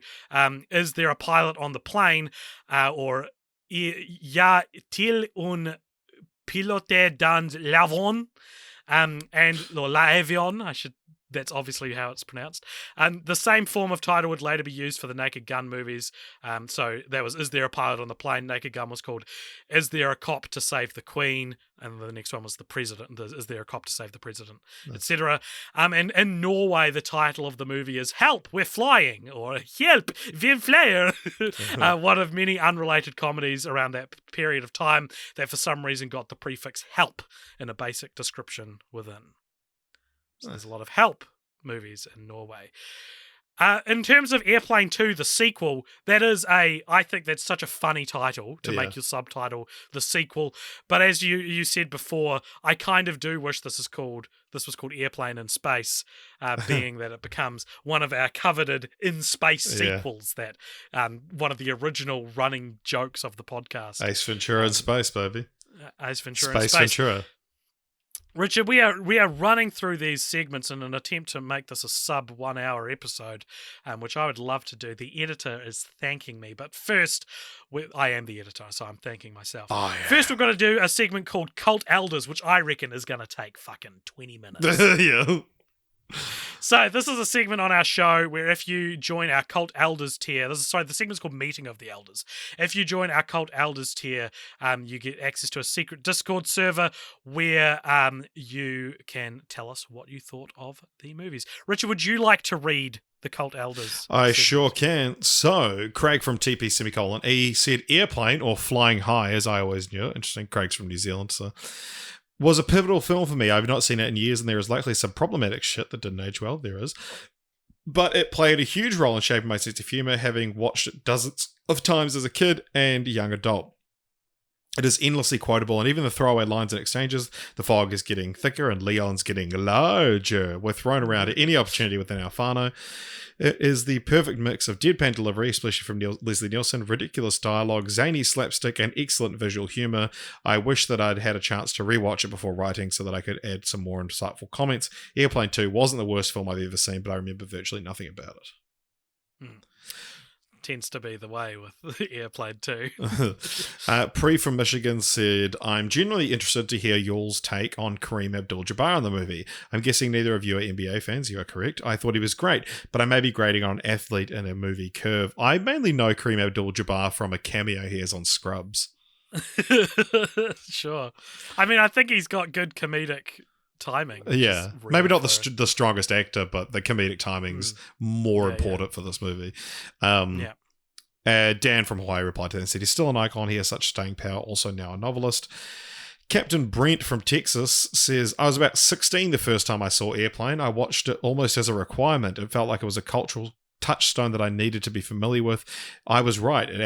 "Is there a pilot on the plane?" Or "Y a-t-il un pilote dans l'avion?" Or l'avion, that's obviously how it's pronounced. The same form of title would later be used for the Naked Gun movies. So that was "Is there a pilot on the plane?" Naked Gun was called "Is there a cop to save the Queen?" And the next one was "The President." "Is there a cop to save the President?" etc. And in Norway, the title of the movie is "Help, we're flying," or "Hjelp, vi flyr." One of many unrelated comedies around that period of time that for some reason got the prefix "help" in a basic description within. So there's a lot of help movies in Norway. In terms of Airplane 2, the sequel, I think that's such a funny title to make your subtitle the sequel. But as you said before, I kind of do wish this was called Airplane in Space, being that it becomes one of our coveted in-space sequels, that one of the original running jokes of the podcast. Ace Ventura in space, baby. Ace Ventura in Space Space. Ventura. Richard, we are running through these segments in an attempt to make this a sub 1 hour episode, which I would love to do. The editor is thanking me, but first, I am the editor, so I'm thanking myself. Oh, yeah. First, we've got to do a segment called Cult Elders, which I reckon is going to take fucking 20 minutes. Yeah. So this is a segment on our show where if you join our Cult Elders tier, the segment's called Meeting of the Elders. If you join our Cult Elders tier, you get access to a secret Discord server where you can tell us what you thought of the movies. Richard, would you like to read the Cult Elders? I sure can. So, Craig from TP semicolon E said Airplane, or Flying High, as I always knew. Interesting, Craig's from New Zealand, so... was a pivotal film for me. I've not seen it in years, and there is likely some problematic shit that didn't age well. There is. But it played a huge role in shaping my sense of humour, having watched it dozens of times as a kid and young adult. It is endlessly quotable, and even the throwaway lines and exchanges, the fog is getting thicker and Leon's getting larger, were thrown around at any opportunity within our whānau. It is the perfect mix of deadpan delivery, especially from Leslie Nielsen, ridiculous dialogue, zany slapstick, and excellent visual humour. I wish that I'd had a chance to rewatch it before writing so that I could add some more insightful comments. Airplane 2 wasn't the worst film I've ever seen, but I remember virtually nothing about it. Tends to be the way with Airplane 2. Pre from Michigan said, I'm genuinely interested to hear y'all's take on Kareem Abdul-Jabbar in the movie. I'm guessing neither of you are NBA fans. You are correct. I thought he was great, but I may be grading on an athlete in a movie curve. I mainly know Kareem Abdul-Jabbar from a cameo he has on Scrubs. Sure. I mean, I think he's got good comedic timing. Yeah. Maybe not the strongest actor, but the comedic timing's more important for this movie. Dan from Hawaii replied to that and said, he's still an icon. He has such staying power, also now a novelist. Captain Brent from Texas says, I was about 16 the first time I saw Airplane. I watched it almost as a requirement. It felt like it was a cultural touchstone that I needed to be familiar with. I was right. It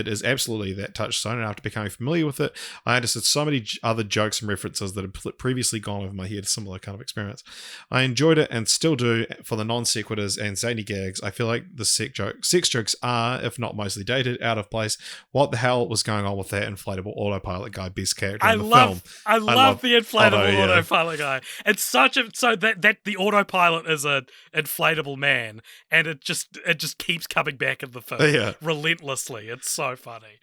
is absolutely that touchstone, and after becoming familiar with it, I understood so many other jokes and references that had previously gone over my head. Similar kind of experience. I enjoyed it and still do for the non sequiturs and zany gags. I feel like the sex jokes are, if not mostly dated, out of place. What the hell was going on with that inflatable autopilot guy? Best character in the film. I love the inflatable autopilot guy. It's such a that the autopilot is an inflatable man, and it just keeps coming back in the film relentlessly. It's so funny.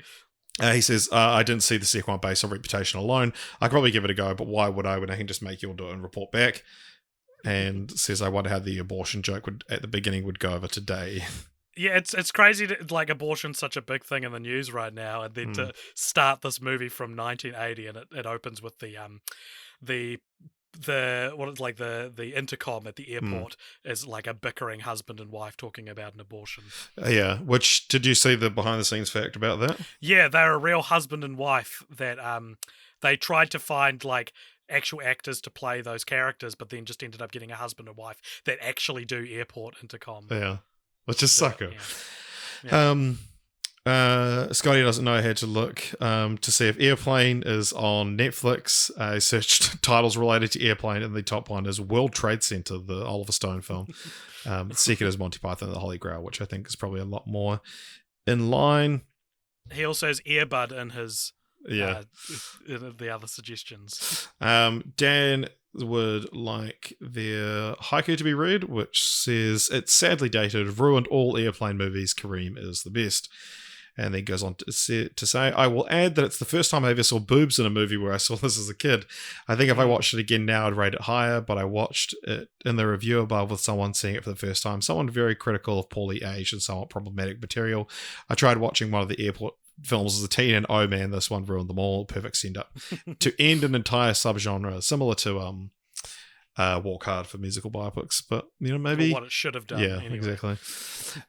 He says, I didn't see the second one based on reputation alone. I could probably give it a go, but why would I when I can just make you all do it and report back? And says, I wonder how the abortion joke at the beginning would go over today. Yeah, it's crazy that like abortion's such a big thing in the news right now, and then to start this movie from 1980 and it opens with the intercom at the airport is like a bickering husband and wife talking about an abortion. Yeah, which, did you see the behind the scenes fact about that? Yeah, they're a real husband and wife that they tried to find like actual actors to play those characters, but then just ended up getting a husband and wife that actually do airport intercom. Yeah, which is so cool. Yeah. Scotty doesn't know how to look to see if Airplane is on Netflix. I searched titles related to Airplane, and the top one is World Trade Center, the Oliver Stone film. Second is Monty Python and the Holy Grail, which I think is probably a lot more in line. He also has Earbud in his in the other suggestions. Dan would like their haiku to be read, which says, it's sadly dated, ruined all Airplane movies, Kareem is the best. And then goes on to say, I will add that it's the first time I ever saw boobs in a movie where I saw this as a kid. I think if I watched it again now, I'd rate it higher, but I watched it in the review above with someone seeing it for the first time, someone very critical of poorly aged and somewhat problematic material. I tried watching one of the airport films as a teen, and oh man, this one ruined them all. Perfect send-up. To end an entire subgenre, similar to Walk Hard for musical biopics, but, you know, maybe... Or what it should have done. Yeah, anyway. Exactly.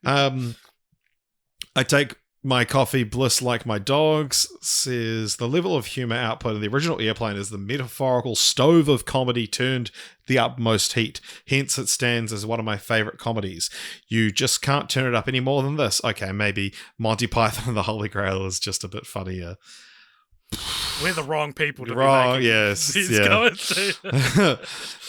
I take My coffee bliss like my dogs says the level of humor output of the original Airplane is the metaphorical stove of comedy turned the utmost heat. Hence, it stands as one of my favorite comedies. You just can't turn it up any more than this. Okay, maybe Monty Python and the Holy Grail is just a bit funnier. We're the wrong people to Wrong, be making yes, these yeah. comments.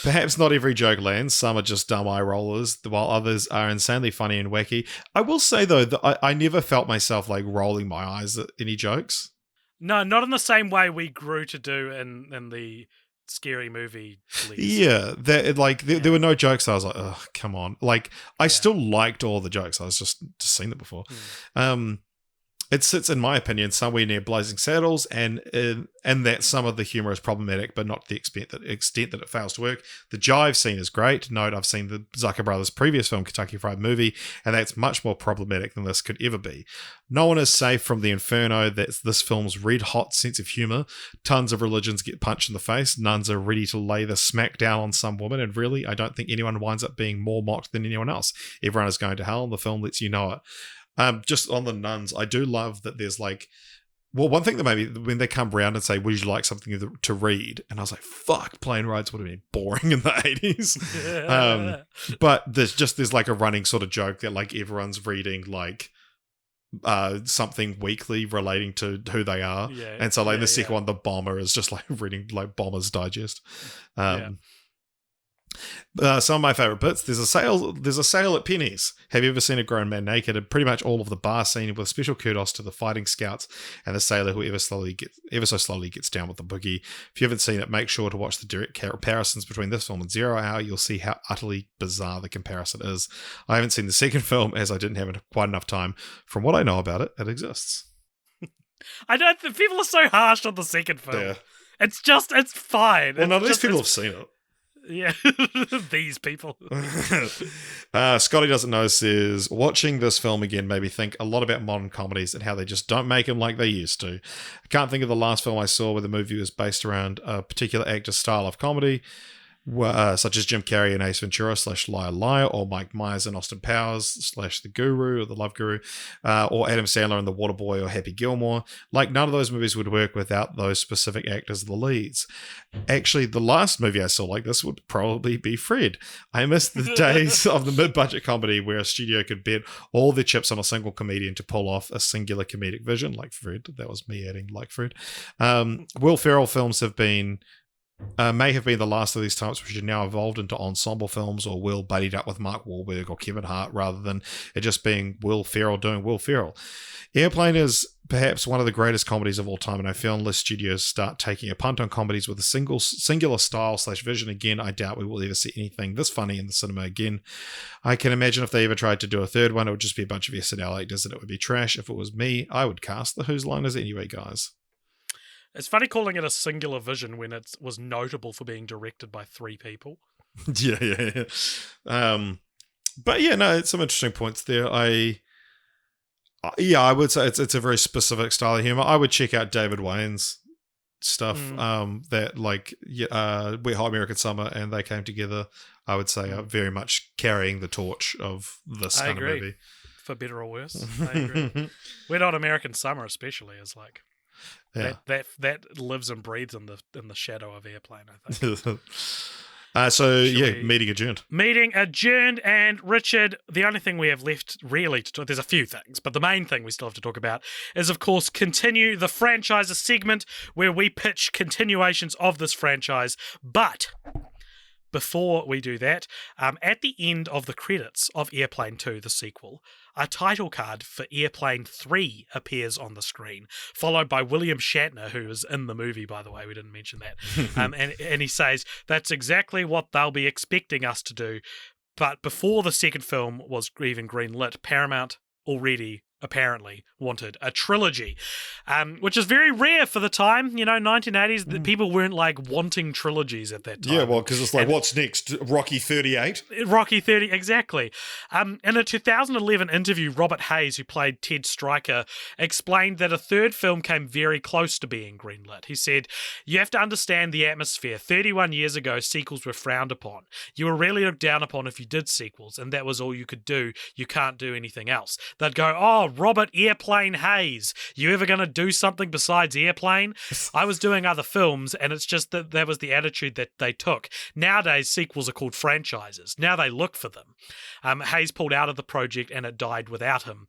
Perhaps not every joke lands. Some are just dumb eye rollers, while others are insanely funny and wacky. I will say, though, that I never felt myself, like, rolling my eyes at any jokes. No, not in the same way we grew to do in the scary movie leagues. Yeah, there were no jokes that I was like, oh, come on. Like, I still liked all the jokes. I was just seen them before. It sits, in my opinion, somewhere near Blazing Saddles, and that some of the humor is problematic, but not to the extent that it fails to work. The jive scene is great. Note, I've seen the Zucker brothers' previous film, Kentucky Fried Movie, and that's much more problematic than this could ever be. No one is safe from the inferno that's this film's red-hot sense of humor. Tons of religions get punched in the face. Nuns are ready to lay the smack down on some woman, and really, I don't think anyone winds up being more mocked than anyone else. Everyone is going to hell, and the film lets you know it. Just on the nuns, I do love that there's one ththing that maybe when they come round and say, would you like something to read? And I was like, fuck, plane rides would have been boring in the 80s. But there's like a running sort of joke that like everyone's reading like something weekly relating to who they are. Yeah, and so like the second one, the bomber is just like reading like Bomber's Digest. Some of my favorite bits. There's a sale at Penny's. Have you ever seen a grown man naked? And pretty much all of the bar scene, with special kudos to the fighting scouts and the sailor who ever so slowly gets down with the boogie. If you haven't seen it, make sure to watch the direct comparisons between this film and 0 Hour. You'll see how utterly bizarre the comparison is. I haven't seen the second film as I didn't have quite enough time. From what I know about it, it exists. I don't think people are so harsh on the second film. Yeah. It's fine. Well, none of these people have seen it. Yeah, these people. Scotty Doesn't Know says, watching this film again made me think a lot about modern comedies and how they just don't make them like they used to. I can't think of the last film I saw where the movie was based around a particular actor's style of comedy, such as Jim Carrey in Ace Ventura / Liar Liar, or Mike Myers in Austin Powers / The Guru or The Love Guru, or Adam Sandler in The Waterboy or Happy Gilmore. Like, none of those movies would work without those specific actors the leads. Actually, the last movie I saw like this would probably be Fred. I miss the days of the mid-budget comedy where a studio could bet all their chips on a single comedian to pull off a singular comedic vision, like Fred. That was me adding like Fred. Will Ferrell films may have been the last of these types, which have now evolved into ensemble films, or Will buddied up with Mark Wahlberg or Kevin Hart, rather than it just being Will Ferrell doing Will Ferrell. Airplane is perhaps one of the greatest comedies of all time, and I feel unless studios start taking a punt on comedies with a singular style / vision again, I doubt we will ever see anything this funny in the cinema again. I can imagine if they ever tried to do a third one, it would just be a bunch of SNL actors and it would be trash. If it was me, I would cast the Whose Line Is It Anyway guys. It's funny calling it a singular vision when it was notable for being directed by 3 people. Yeah. But yeah, no, it's some interesting points there. I would say it's a very specific style of humor. I would check out David Wayne's stuff. That like Wet Hot American Summer and They Came Together, I would say are very much carrying the torch of this kind of movie. For better or worse. I agree. Wet Hot American Summer especially is like that lives and breathes in the shadow of Airplane, I think. Meeting adjourned. Meeting adjourned, and Richard, the only thing we have left really to talk, there's a few things, but the main thing we still have to talk about is, of course, continue the franchises segment where we pitch continuations of this franchise. But before we do that, at the end of the credits of Airplane 2, the sequel, a title card for Airplane 3 appears on the screen, followed by William Shatner, who is in the movie, by the way. We didn't mention that. And he says, that's exactly what they'll be expecting us to do. But before the second film was even greenlit, Paramount already apparently wanted a trilogy, which is very rare for the time. 1980s, people weren't like wanting trilogies at that time. Yeah, well, because it's like, what's next? Rocky 38? Rocky 30, exactly. In a 2011 interview, Robert Hayes, who played Ted Stryker, explained that a third film came very close to being greenlit. He said, you have to understand the atmosphere. 31 years ago, sequels were frowned upon. You were really looked down upon if you did sequels, and that was all you could do. You can't do anything else. They'd go, oh, Robert Airplane Hayes. You ever going to do something besides Airplane? I was doing other films, and it's just that was the attitude that they took. Nowadays, sequels are called franchises. Now they look for them. Hayes pulled out of the project, and it died without him,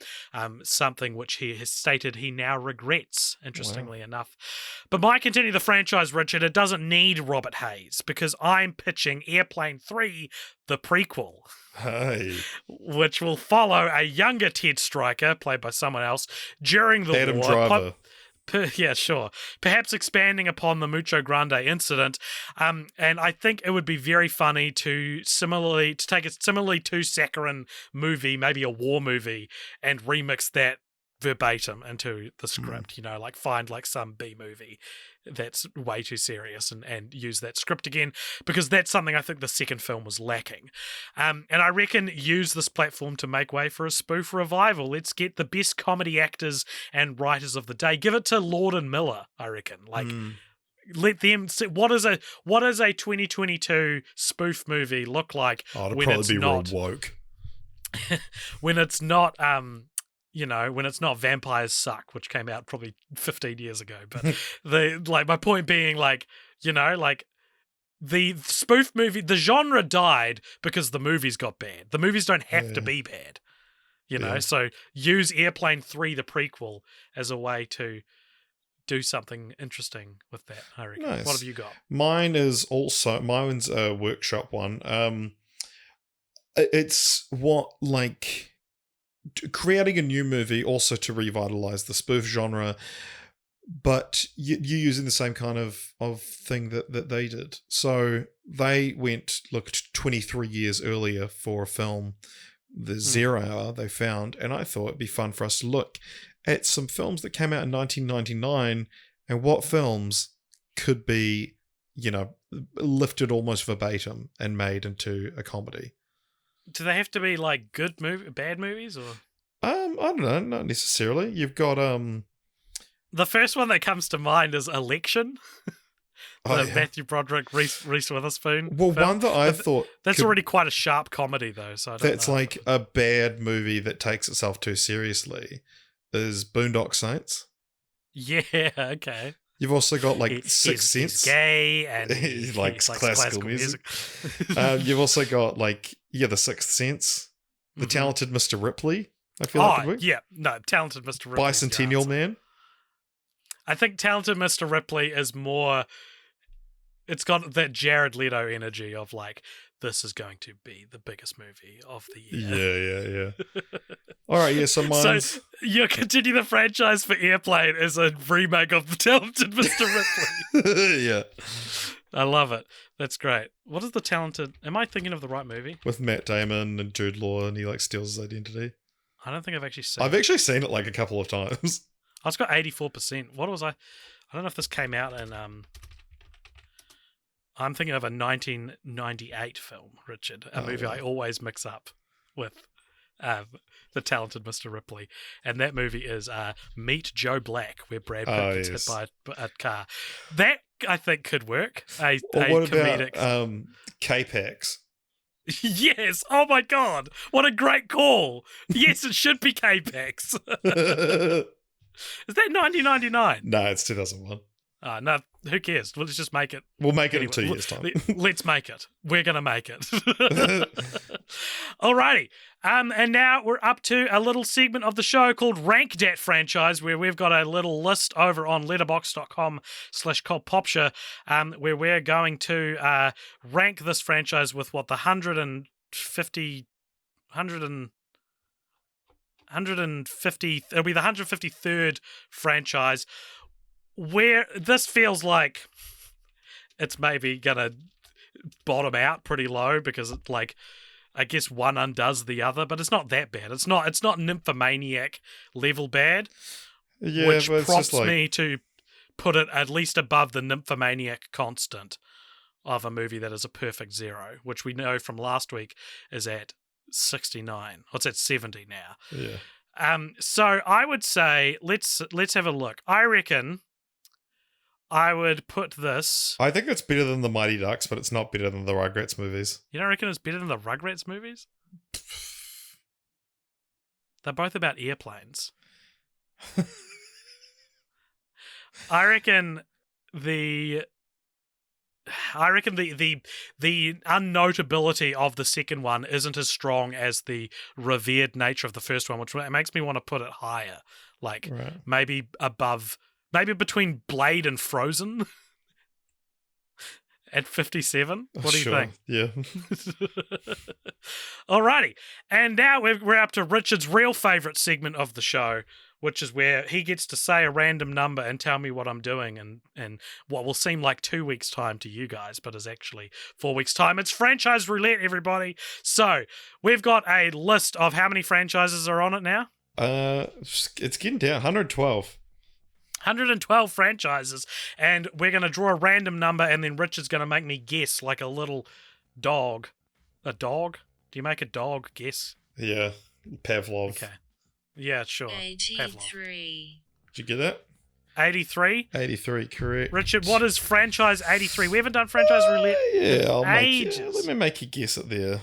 something which he has stated he now regrets, interestingly enough. But my Continue the Franchise, Richard, it doesn't need Robert Hayes, because I'm pitching Airplane 3, the prequel. Hey. Which will follow a younger Ted Stryker, played by someone else, during the Adam war. Driver. Yeah, sure. Perhaps expanding upon the Mucho Grande incident. And I think it would be very funny to take a similarly to saccharine movie, maybe a war movie, and remix that verbatim into the script, like find like some B movie that's way too serious and use that script again, because that's something I think the second film was lacking. And I reckon use this platform to make way for a spoof revival. Let's get the best comedy actors and writers of the day. Give it to Lord and Miller, I reckon. Let them see, what does a 2022 spoof movie look like It'd when probably it's be not real woke. when it's not when it's not Vampires Suck, which came out probably 15 years ago. But my point being, the spoof movie, the genre died because the movies got bad. The movies don't have to be bad, so use Airplane 3, the prequel, as a way to do something interesting with that, I reckon. Nice. What have you got? Mine's a workshop one. It's creating a new movie also to revitalize the spoof genre, but you using the same kind of thing that they did. So they looked 23 years earlier for a film, the 0 Hour they found, and I thought it'd be fun for us to look at some films that came out in 1999 and what films could be, lifted almost verbatim and made into a comedy. Do they have to be like bad movies, or? I don't know, not necessarily. You've got the first one that comes to mind is Election. Matthew Broderick, Reese Witherspoon. Well, film. one that I thought that's already quite a sharp comedy, though. So that's like a bad movie that takes itself too seriously is Boondock Saints. Yeah, okay. You've also got Sixth Sense. He's gay and he likes classical music. You've also got The Sixth Sense, The Talented Mr. Ripley. I feel like it would. Talented Mr. Ripley. Bicentennial Man. I think Talented Mr. Ripley is more. It's got that Jared Leto energy of this is going to be the biggest movie of the year. Yeah. All right, yeah, so mine's... So you continue the franchise for Airplane as a remake of The Talented Mr. Ripley. Yeah. I love it. That's great. What is The Talented... Am I thinking of the right movie? With Matt Damon and Jude Law, and he steals his identity. I don't think I've actually seen it. I've actually seen it a couple of times. It's got 84%. What was I don't know if this came out in... I'm thinking of a 1998 film, Richard, a movie I always mix up with The Talented Mr. Ripley. And that movie is Meet Joe Black, where Brad Pitt gets hit by a car. That, I think, could work. A comedic... about K-Pax? Yes! Oh my God! What a great call! Yes, it should be K-Pax. Is that 1999? No, it's 2001. No, who cares? Let's just make it. We'll make it in 2 years' time. Let's make it. We're going to make it. Alrighty. And now we're up to a little segment of the show called Rank Dat Franchise, where we've got a little list over on letterboxd.com/cultpopture, where we're going to rank this franchise with the 150, it'll be the 153rd franchise, where this feels like it's maybe gonna bottom out pretty low because it's I guess one undoes the other, but it's not that bad. It's not Nymphomaniac level bad, which prompts me to put it at least above the Nymphomaniac constant of a movie that is a perfect 0, which we know from last week is at 69. It's at 70 now. Yeah. So I would say let's have a look. I reckon I would put this... I think it's better than the Mighty Ducks, but it's not better than the Rugrats movies. You don't reckon it's better than the Rugrats movies? They're both about airplanes. I reckon the unnotability of the second one isn't as strong as the revered nature of the first one, which makes me want to put it higher. Like maybe between Blade and Frozen at 57. What do you think? Yeah. Alrighty. And now we're up to Richard's real favourite segment of the show, which is where he gets to say a random number and tell me what I'm doing and what will seem like 2 weeks' time to you guys, but is actually 4 weeks' time. It's Franchise Roulette, everybody. So we've got a list of how many franchises are on it now? It's getting down. 112. 112 franchises, and we're going to draw a random number, and then Richard's going to make me guess like a little dog. A dog? Do you make a dog guess? Yeah, Pavlov. Okay. Yeah, sure. 83. Did you get that? 83? 83, correct. Richard, what is franchise 83? We haven't done franchise roulette. Yeah, let me make you guess it there.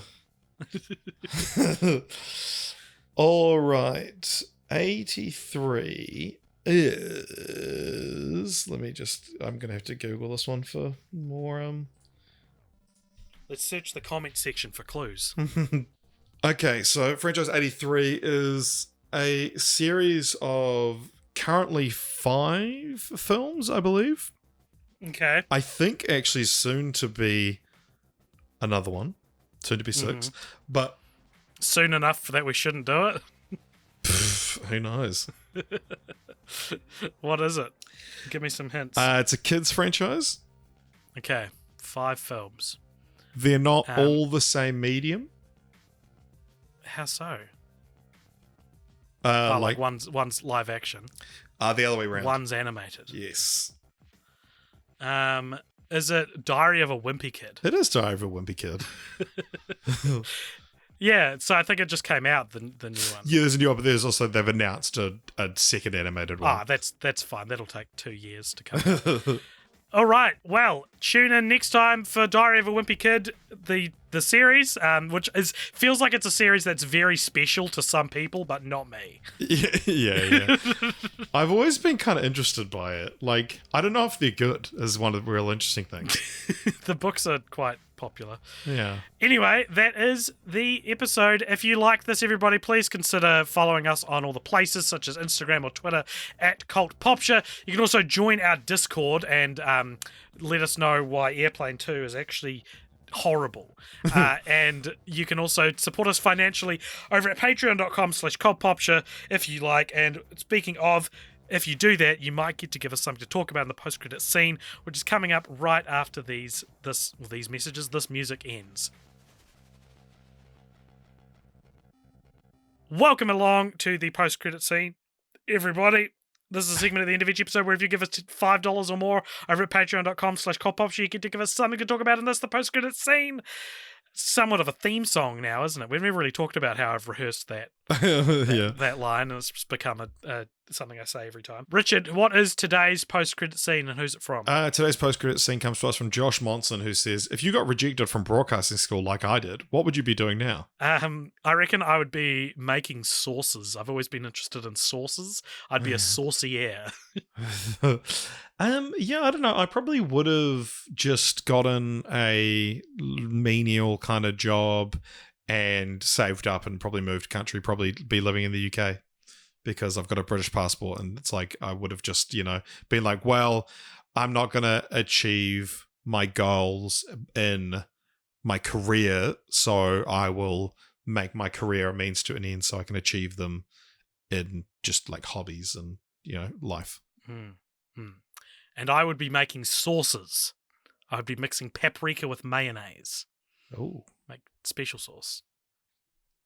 All right. 83 is... I'm going to have to Google this one for more... Let's search the comment section for clues. Okay, so franchise 83 is a series of currently 5 films, I believe. Okay. I think actually soon to be another one. Soon to be 6. But... soon enough that we shouldn't do it? Who knows? What is it? Give me some hints. It's a kids franchise. Okay. 5 films. They're not all the same medium. How so? Like one's live action. The other way around. One's animated. Yes. Is it Diary of a Wimpy Kid? It is Diary of a Wimpy Kid. Yeah, so I think it just came out, the new one. Yeah, there's a new one, but there's also, they've announced a second animated one. That's fine. That'll take 2 years to come out. All right, well, tune in next time for Diary of a Wimpy Kid, the series, which feels like it's a series that's very special to some people, but not me. Yeah. I've always been kind of interested by it. Like, I don't know if they're good, is one of the real interesting things. The books are quite popular. Yeah. Anyway, that is the episode. If you like this, everybody, please consider following us on all the places, such as Instagram or Twitter at Cult Popture. You can also join our Discord and let us know why Airplane 2 is actually horrible. And you can also support us financially over at patreon.com/cultpopture if you like. And speaking of, if you do that, you might get to give us something to talk about in the post-credit scene, which is coming up right after these messages. This music ends. Welcome along to the post-credit scene, everybody. This is a segment at the end of each episode where if you give us $5 or more over at patreon.com/cultpopture, you get to give us something to talk about in this, the post-credit scene. Somewhat of a theme song now, isn't it? We've never really talked about how I've rehearsed that line, and it's just become something I say every time. Richard, what is today's post-credit scene and who's it from? Today's post-credit scene comes to us from Josh Monson, who says, if you got rejected from broadcasting school like I did, what would you be doing now? I reckon I would be making sauces. I've always been interested in sauces. I'd be a saucier. Yeah, I don't know. I probably would have just gotten a menial kind of job and saved up and probably moved country, probably be living in the UK because I've got a British passport. And it's like, I would have just, been like, well, I'm not going to achieve my goals in my career, so I will make my career a means to an end so I can achieve them in just like hobbies and, life. And I would be making sauces. I would be mixing paprika with mayonnaise. Oh. Make special sauce.